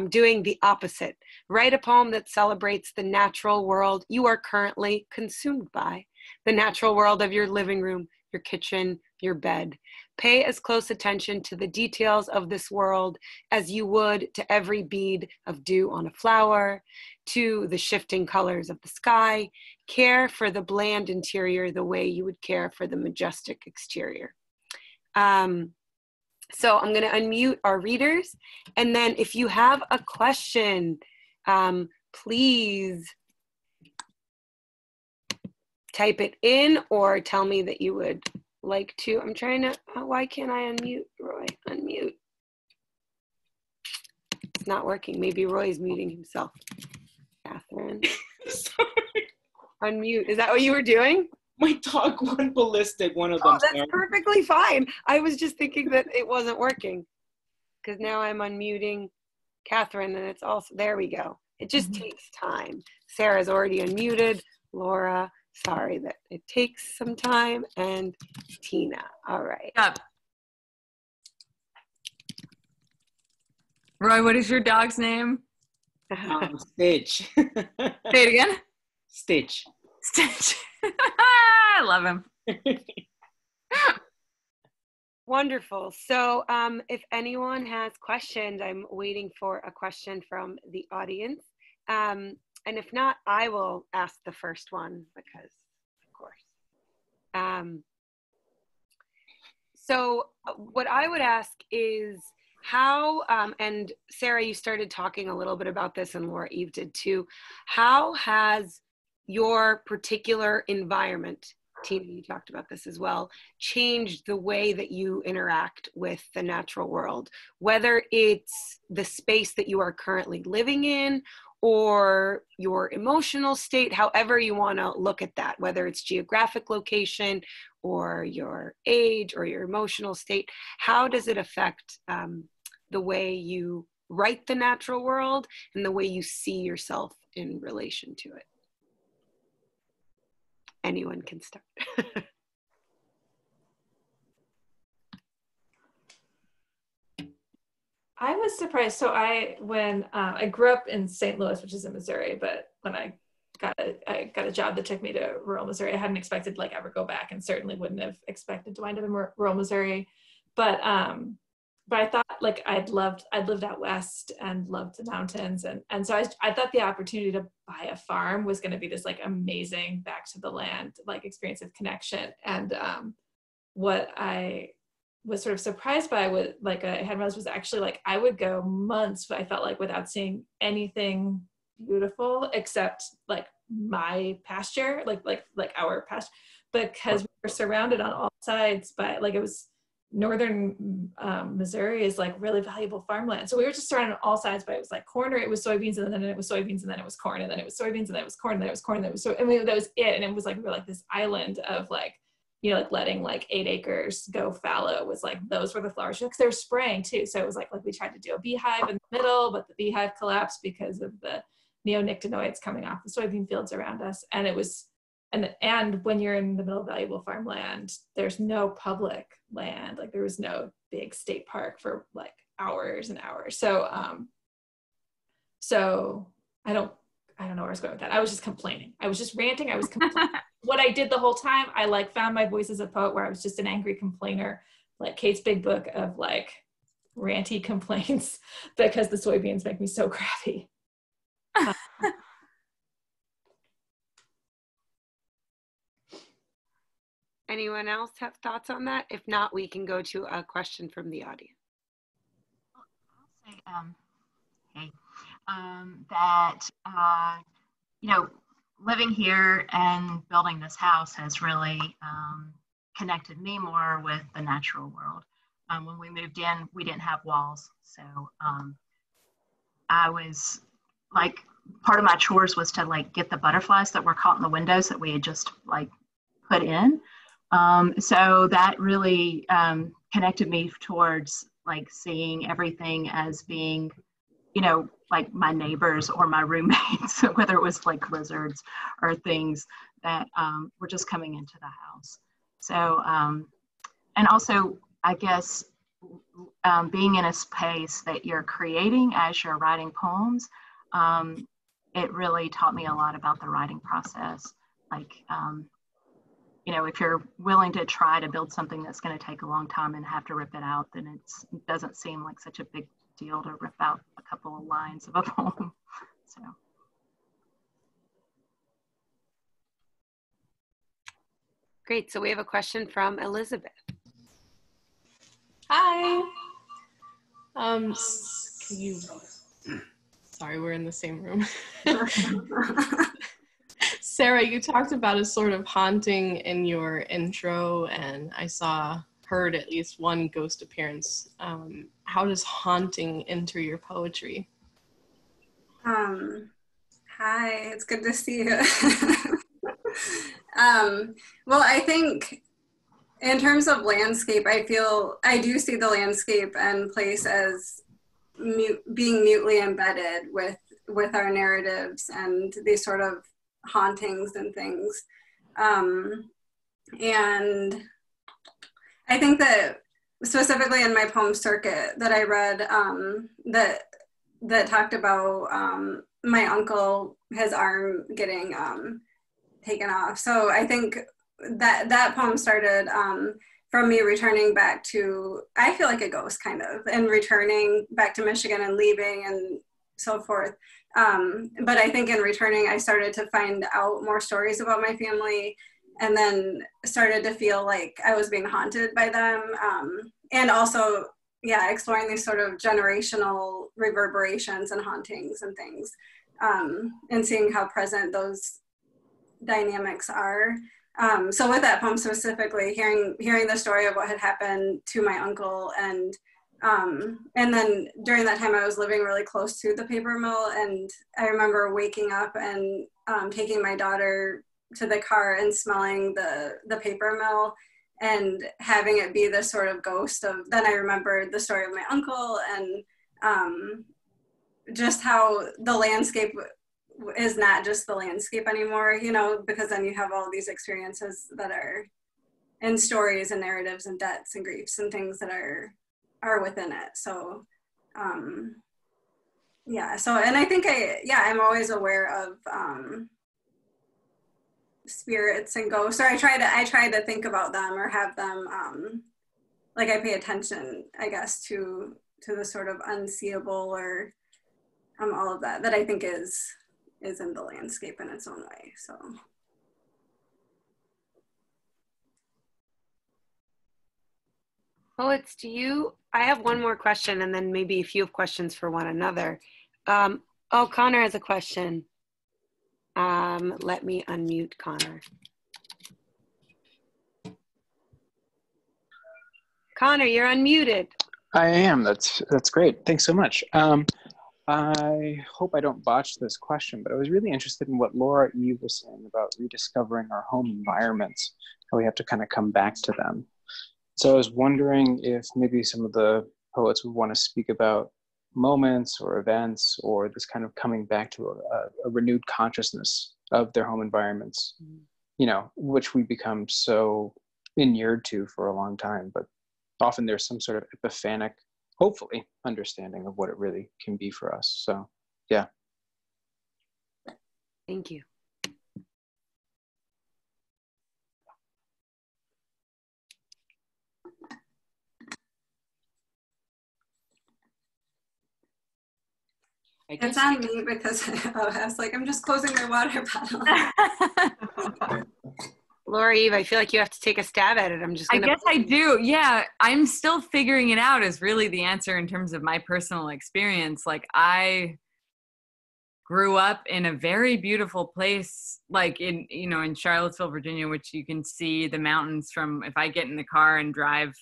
doing the opposite. Write a poem that celebrates the natural world you are currently consumed by, the natural world of your living room, your kitchen, your bed. Pay as close attention to the details of this world as you would to every bead of dew on a flower, to the shifting colors of the sky. Care for the bland interior the way you would care for the majestic exterior. So I'm going to unmute our readers. And then if you have a question, please type it in or tell me that you would like to. I'm trying to, why can't I unmute Roy? Unmute. It's not working. Maybe Roy's muting himself. Kathryn. Sorry. Unmute. Is that what you were doing? My dog went ballistic, one of them. Oh, that's perfectly fine. I was just thinking that it wasn't working because now I'm unmuting Kathryn and it's also, there we go. It just takes time. Sarah's already unmuted. Laura, sorry that it takes some time. And Tina, all right. Yep. Roy, what is your dog's name? Stitch. Say it again. Stitch. Stitch. I love him. Wonderful. So if anyone has questions, I'm waiting for a question from the audience. And if not, I will ask the first one because, of course. So what I would ask is how, and Sarah, you started talking a little bit about this and Laura Eve did too. How has your particular environment, Tina, you talked about this as well, changed the way that you interact with the natural world, whether it's the space that you are currently living in or your emotional state, however you want to look at that, whether it's geographic location or your age or your emotional state, how does it affect the way you write the natural world and the way you see yourself in relation to it? Anyone can start. I was surprised. So when I grew up in St. Louis, which is in Missouri, but when I got a job that took me to rural Missouri, I hadn't expected to like ever go back, and certainly wouldn't have expected to wind up in rural Missouri. But I thought like I'd lived out west and loved the mountains, and so I thought the opportunity to buy a farm was going to be this like amazing back to the land like experience of connection. And what I was sort of surprised by was like I had realized was actually like I would go months, I felt like, without seeing anything beautiful except like my pasture, like our pasture, because we were surrounded on all sides by like, it was northern Missouri is like really valuable farmland. So we were just surrounded on all sides by, it was like corn, or it was soybeans, and then it was soybeans, and then it was corn, and then it was soybeans, and then it was corn, and then it was corn, and then it was so, I mean, that was it. And it was like, we were like this island of like, you know, like letting like 8 acres go fallow was like, those were the flowers, because they were spraying too. So it was like we tried to do a beehive in the middle, but the beehive collapsed because of the neonicotinoids coming off the soybean fields around us. And it was, and when you're in the middle of valuable farmland, there's no public land. Like there was no big state park for like hours and hours. So, so I don't know where I was going with that. I was just complaining. I was just ranting. I was complaining. What I did the whole time, I like found my voice as a poet, where I was just an angry complainer, like Kate's big book of like ranty complaints because the soybeans make me so crappy. Anyone else have thoughts on that? If not, we can go to a question from the audience. I'll say, hey, that, you know, living here and building this house has really connected me more with the natural world. When we moved in, we didn't have walls. So I was like, part of my chores was to like get the butterflies that were caught in the windows that we had just like put in. So that really connected me towards like seeing everything as being, you know, like my neighbors or my roommates, whether it was like lizards or things that were just coming into the house. So, and also, I guess, being in a space that you're creating as you're writing poems, it really taught me a lot about the writing process. Like, you know, if you're willing to try to build something that's going to take a long time and have to rip it out, then it doesn't seem like such a big deal to rip out a couple of lines of a poem. So. Great. So we have a question from Elizabeth. Hi. Sorry, we're in the same room. Sarah, you talked about a sort of haunting in your intro, and I heard at least one ghost appearance. How does haunting enter your poetry? Hi, it's good to see you. Well, I think in terms of landscape, I do see the landscape and place as being mutely embedded with our narratives and these sort of hauntings and things. And I think that specifically in my poem Circuit that I read, that talked about my uncle, his arm getting taken off. So I think that poem started from me returning back to, I feel like a ghost kind of, and returning back to Michigan and leaving and so forth. But I think in returning, I started to find out more stories about my family, and then started to feel like I was being haunted by them. And also, yeah, exploring these sort of generational reverberations and hauntings and things, and seeing how present those dynamics are. So with that poem specifically, hearing the story of what had happened to my uncle, and then during that time I was living really close to the paper mill, and I remember waking up and taking my daughter to the car and smelling the paper mill and having it be this sort of ghost of, then I remembered the story of my uncle, and just how the landscape is not just the landscape anymore, you know, because then you have all these experiences that are in stories and narratives and deaths and griefs and things that are within it. So yeah, so, and I think I'm always aware of spirits and ghosts, or I try to think about them or have them like I pay attention, I guess, to the sort of unseeable or all of that I think is in the landscape in its own way. So. Poets, I have one more question, and then maybe a few questions for one another. Connor has a question. Let me unmute Connor. Connor, you're unmuted. I am. That's great. Thanks so much. I hope I don't botch this question, but I was really interested in what Laura Eve was saying about rediscovering our home environments, how we have to kind of come back to them. So I was wondering if maybe some of the poets would want to speak about moments or events or this kind of coming back to a renewed consciousness of their home environments, you know, which we become so inured to for a long time, but often there's some sort of epiphanic, hopefully, understanding of what it really can be for us. So, yeah. Thank you. It's on me because I was like, I'm just closing my water bottle. Laura, Eve, I feel like you have to take a stab at it. I guess I do. Yeah, I'm still figuring it out is really the answer in terms of my personal experience. Like, I grew up in a very beautiful place, like in Charlottesville, Virginia, which you can see the mountains from, if I get in the car and drive,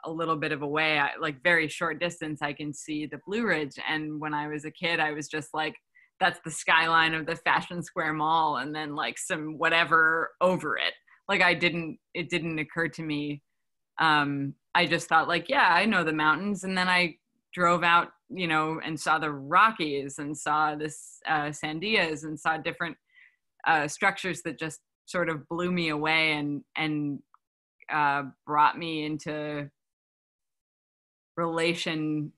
a little bit of a way, like very short distance, I can see the Blue Ridge. And when I was a kid, I was just like, that's the skyline of the Fashion Square Mall, and then like some whatever over it. Like it didn't occur to me. I just thought like, yeah, I know the mountains. And then I drove out, and saw the Rockies and saw this Sandias and saw different structures that just sort of blew me away and brought me into relation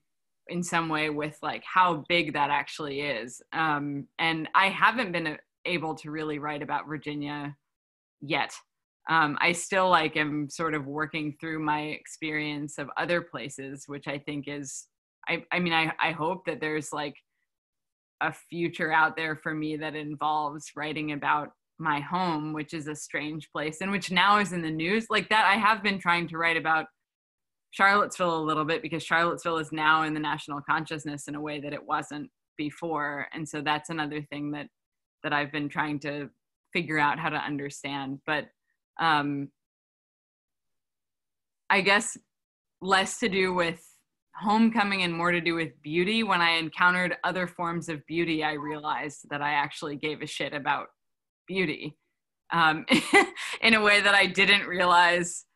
in some way with like how big that actually is. And I haven't been able to really write about Virginia yet. I still like am sort of working through my experience of other places, which I think is, I hope that there's like a future out there for me that involves writing about my home, which is a strange place and which now is in the news like that. I have been trying to write about Charlottesville a little bit because Charlottesville is now in the national consciousness in a way that it wasn't before. And so that's another thing that I've been trying to figure out how to understand. But I guess less to do with homecoming and more to do with beauty. When I encountered other forms of beauty, I realized that I actually gave a shit about beauty in a way that I didn't realize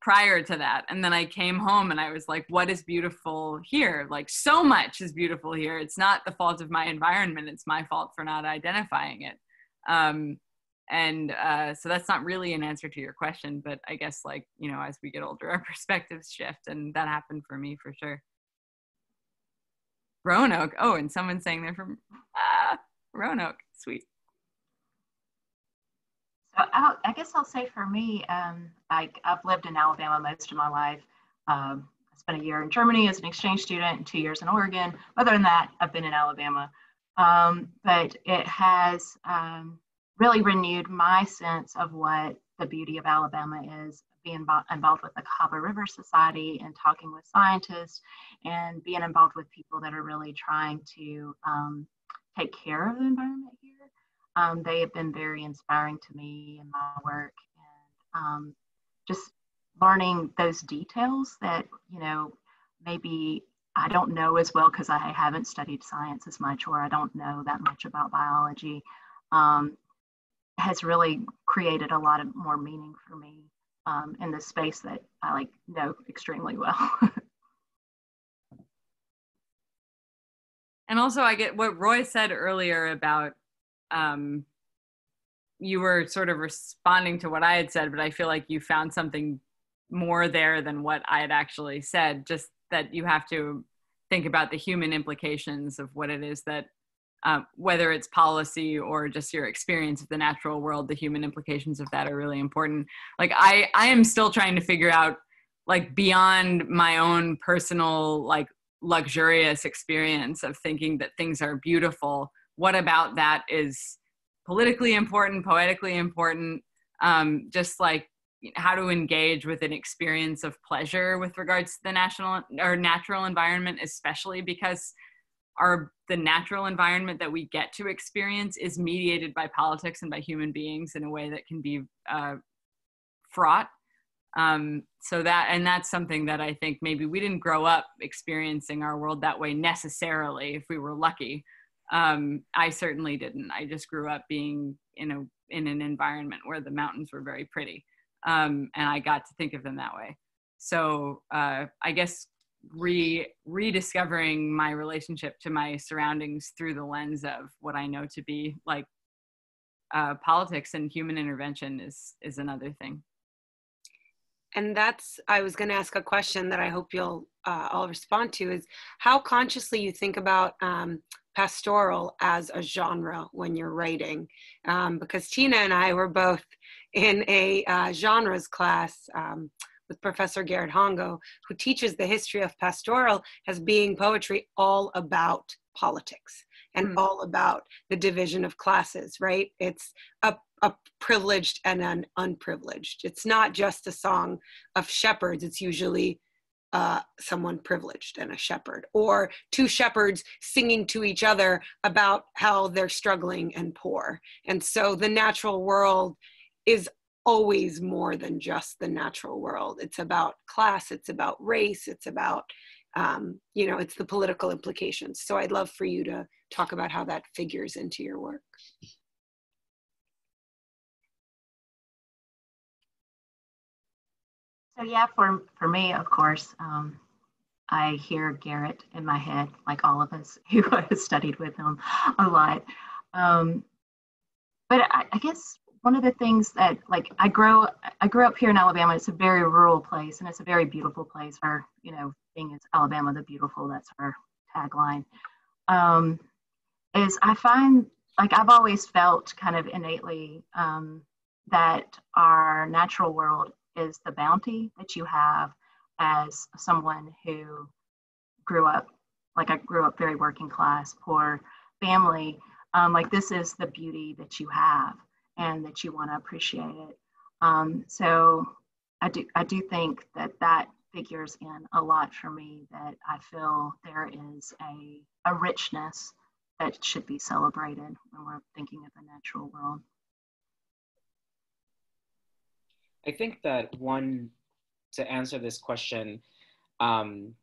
prior to that. And then I came home and I was like, what is beautiful here? Like so much is beautiful here. It's not the fault of my environment. It's my fault for not identifying it. So that's not really an answer to your question, but I guess like, as we get older, our perspectives shift, and that happened for me for sure. Roanoke. Oh, and someone's saying they're from Roanoke. Sweet. So I guess I'll say for me, I've lived in Alabama most of my life. I spent a year in Germany as an exchange student and 2 years in Oregon. Other than that, I've been in Alabama. But it has really renewed my sense of what the beauty of Alabama is, being involved with the Cahaba River Society and talking with scientists and being involved with people that are really trying to take care of the environment here. They have been very inspiring to me in my work, and just learning those details that, maybe I don't know as well because I haven't studied science as much, or I don't know that much about biology, has really created a lot of more meaning for me in the space that I know extremely well. And also I get what Roy said earlier about you were sort of responding to what I had said, but I feel like you found something more there than what I had actually said, just that you have to think about the human implications of what it is that, whether it's policy or just your experience of the natural world, the human implications of that are really important. Like I am still trying to figure out, like beyond my own personal, like luxurious experience of thinking that things are beautiful, what about that is politically important, poetically important, just like how to engage with an experience of pleasure with regards to the national or natural environment, especially because the natural environment that we get to experience is mediated by politics and by human beings in a way that can be fraught. So that's something that I think maybe we didn't grow up experiencing our world that way necessarily, if we were lucky. I certainly didn't. I just grew up being in an environment where the mountains were very pretty. And I got to think of them that way. So I guess rediscovering my relationship to my surroundings through the lens of what I know to be like politics and human intervention is another thing. And I was going to ask a question that I hope you'll all respond to, is how consciously you think about pastoral as a genre when you're writing. Because Tina and I were both in a genres class with Professor Garrett Hongo, who teaches the history of pastoral as being poetry all about politics. and all about the division of classes, right? It's a privileged and an unprivileged. It's not just a song of shepherds. It's usually someone privileged and a shepherd, or two shepherds singing to each other about how they're struggling and poor. And so the natural world is always more than just the natural world. It's about class, it's about race, it's about, it's the political implications. So I'd love for you to talk about how that figures into your work. So yeah, for me, of course, I hear Garrett in my head, like all of us who have studied with him a lot. But I guess one of the things that, like, I grew up here in Alabama. It's a very rural place, and it's a very beautiful place. Our, being it's Alabama the beautiful, that's our tagline. Is I find, like, I've always felt kind of innately that our natural world is the bounty that you have as someone who grew up, like I grew up very working class, poor family. Like, this is the beauty that you have and that you want to appreciate it. So I do think that figures in a lot for me, that I feel there is a richness that should be celebrated when we're thinking of the natural world. I think that to answer this question, when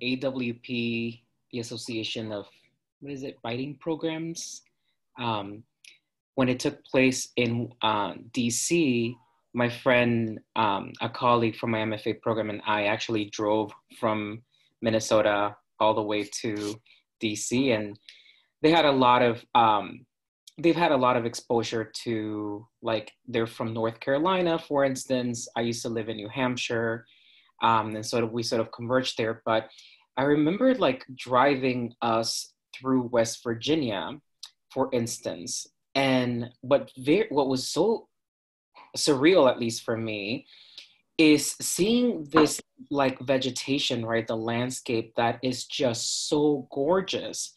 AWP, the Association of, Writing Programs, when it took place in DC, my friend, a colleague from my MFA program, and I actually drove from Minnesota all the way to DC, and they had a lot of, they've had a lot of exposure to, like, they're from North Carolina, for instance. I used to live in New Hampshire, and we sort of converged there. But I remember, like, driving us through West Virginia, for instance, and what was so surreal, at least for me, is seeing this, like, vegetation, right? The landscape that is just so gorgeous.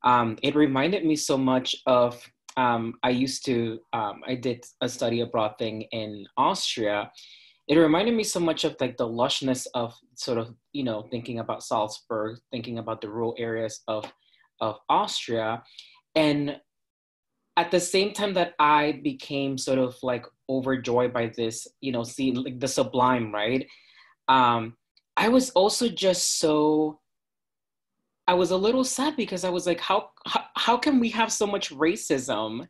It reminded me so much of, I did a study abroad thing in Austria. It reminded me so much of, like, the lushness of sort of, thinking about Salzburg, thinking about the rural areas of Austria. And at the same time that I became sort of, like, overjoyed by this, seeing, like, the sublime, right? I was also just I was a little sad, because I was like, how can we have so much racism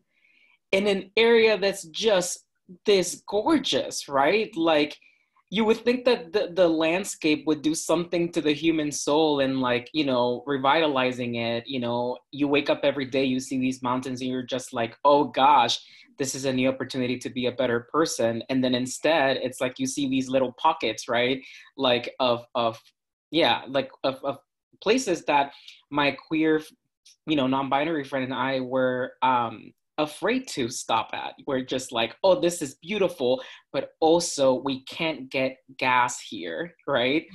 in an area that's just this gorgeous, right? Like, you would think that the landscape would do something to the human soul and, like, revitalizing it. You wake up every day, you see these mountains, and you're just like, oh gosh, this is a new opportunity to be a better person. And then instead, it's like you see these little pockets, right? Like of places that my queer, non-binary friend and I were afraid to stop at. We're just like, oh, this is beautiful, but also we can't get gas here, right?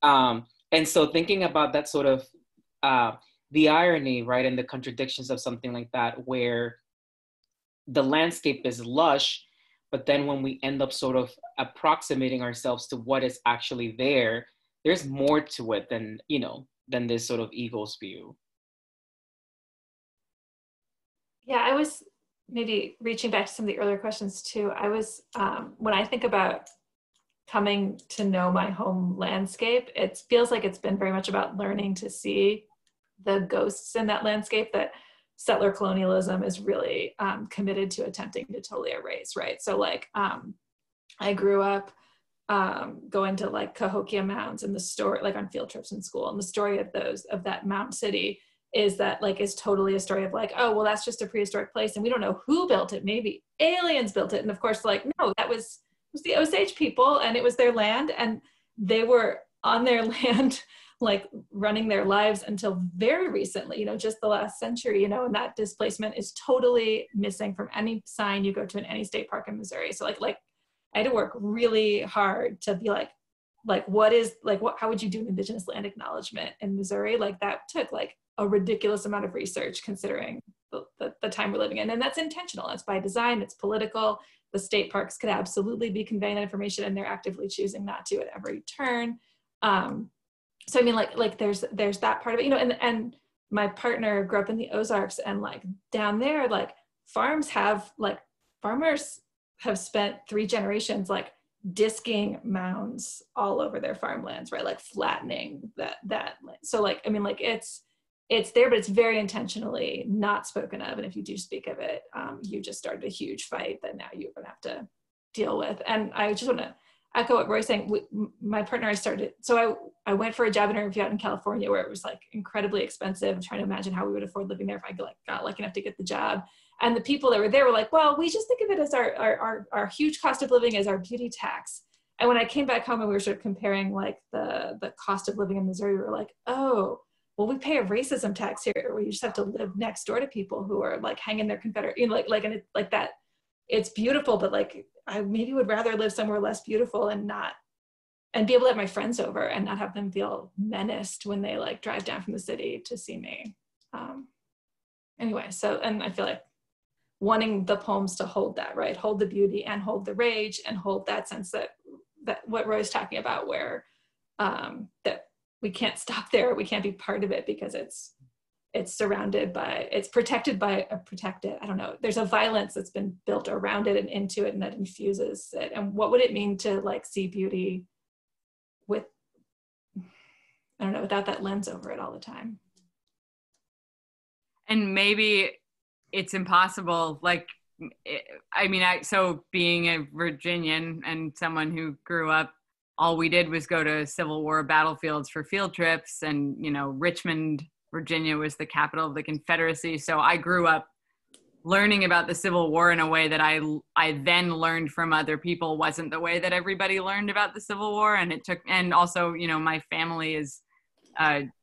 And so thinking about that sort of the irony, right, and the contradictions of something like that, where the landscape is lush, but then when we end up sort of approximating ourselves to what is actually there, there's more to it than this sort of eagle's view. Yeah, I was maybe reaching back to some of the earlier questions too. I was, when I think about coming to know my home landscape, it feels like it's been very much about learning to see the ghosts in that landscape that settler colonialism is really committed to attempting to totally erase, right? So, like, I grew up going to, like, Cahokia Mounds, and the story, like, on field trips in school, and the story of that mountain city is that, like, is totally a story of, like, oh, well, that's just a prehistoric place and we don't know who built it. Maybe aliens built it. And of course, like, no, it was the Osage people, and it was their land, and they were on their land, like, running their lives until very recently, just the last century, and that displacement is totally missing from any sign you go to in any state park in Missouri. So like I had to work really hard to be like, how would you do an Indigenous land acknowledgement in Missouri? Like, that took, like, a ridiculous amount of research considering the time we're living in. And that's intentional. It's by design, it's political. The state parks could absolutely be conveying that information, and they're actively choosing not to at every turn. So I mean, like there's that part of it, you know, and my partner grew up in the Ozarks, and like down there, like farmers have spent 3 generations like disking mounds all over their farmlands, right? Like flattening that. So like, I mean, like it's there, but it's very intentionally not spoken of. And if you do speak of it, you just started a huge fight that now you're gonna have to deal with. And I just wanna echo what Roy's saying. My partner, I went for a job interview out in California where it was like incredibly expensive, trying to imagine how we would afford living there if I got lucky enough to get the job. And the people that were there were like, well, we just think of it as our huge cost of living as our beauty tax. And when I came back home and we were sort of comparing like the cost of living in Missouri, we were like, oh, well, we pay a racism tax here where you just have to live next door to people who are like hanging their Confederate, you know, like that. It's beautiful, but like I maybe would rather live somewhere less beautiful and be able to have my friends over and not have them feel menaced when they like drive down from the city to see me. Anyway, so, and I feel like wanting the poems to hold that, right? Hold the beauty and hold the rage and hold that sense that what Roy's talking about, where that we can't stop there, we can't be part of it because it's surrounded by, it's protected by I don't know, there's a violence that's been built around it and into it and that infuses it. And what would it mean to like see beauty with, I don't know, without that lens over it all the time? And maybe it's impossible, like, so being a Virginian and someone who grew up, all we did was go to Civil War battlefields for field trips, and, you know, Richmond, Virginia was the capital of the Confederacy. So I grew up learning about the Civil War in a way that I then learned from other people wasn't the way that everybody learned about the Civil War. And also, you know, my family is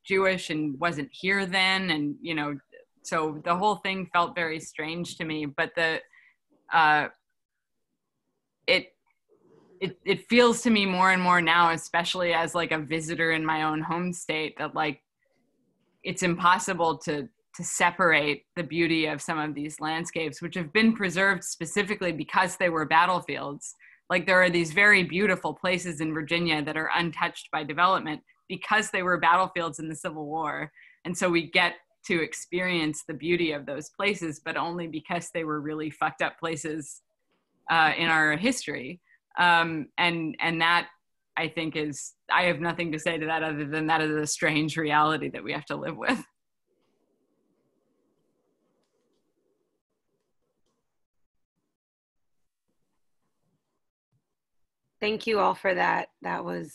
Jewish and wasn't here then. And, you know, so the whole thing felt very strange to me, but it feels to me more and more now, especially as like a visitor in my own home state, that like it's impossible to separate the beauty of some of these landscapes, which have been preserved specifically because they were battlefields. Like there are these very beautiful places in Virginia that are untouched by development because they were battlefields in the Civil War. And so we get to experience the beauty of those places, but only because they were really fucked up places in our history. And that, I think, I have nothing to say to that other than that is a strange reality that we have to live with. Thank you all for that. That was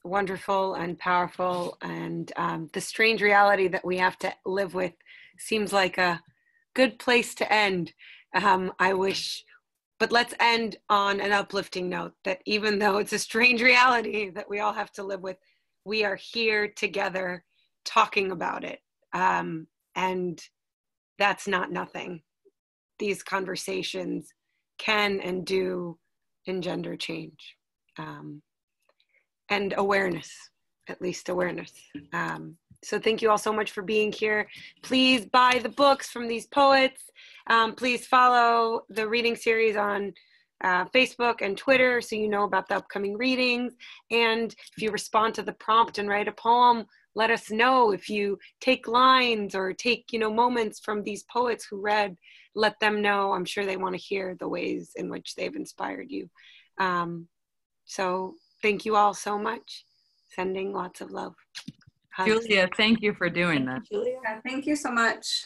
wonderful and powerful. And the strange reality that we have to live with seems like a good place to end. But let's end on an uplifting note, that even though it's a strange reality that we all have to live with, we are here together talking about it. And that's not nothing. These conversations can and do engender change, and awareness, at least awareness. So thank you all so much for being here. Please buy the books from these poets. Please follow the reading series on Facebook and Twitter so you know about the upcoming readings. And if you respond to the prompt and write a poem, let us know. If you take lines or take, you know, moments from these poets who read, let them know. I'm sure they want to hear the ways in which they've inspired you. So thank you all so much. Sending lots of love. Hugs. Julia, thank you for doing that. Julia. Yeah, thank you so much.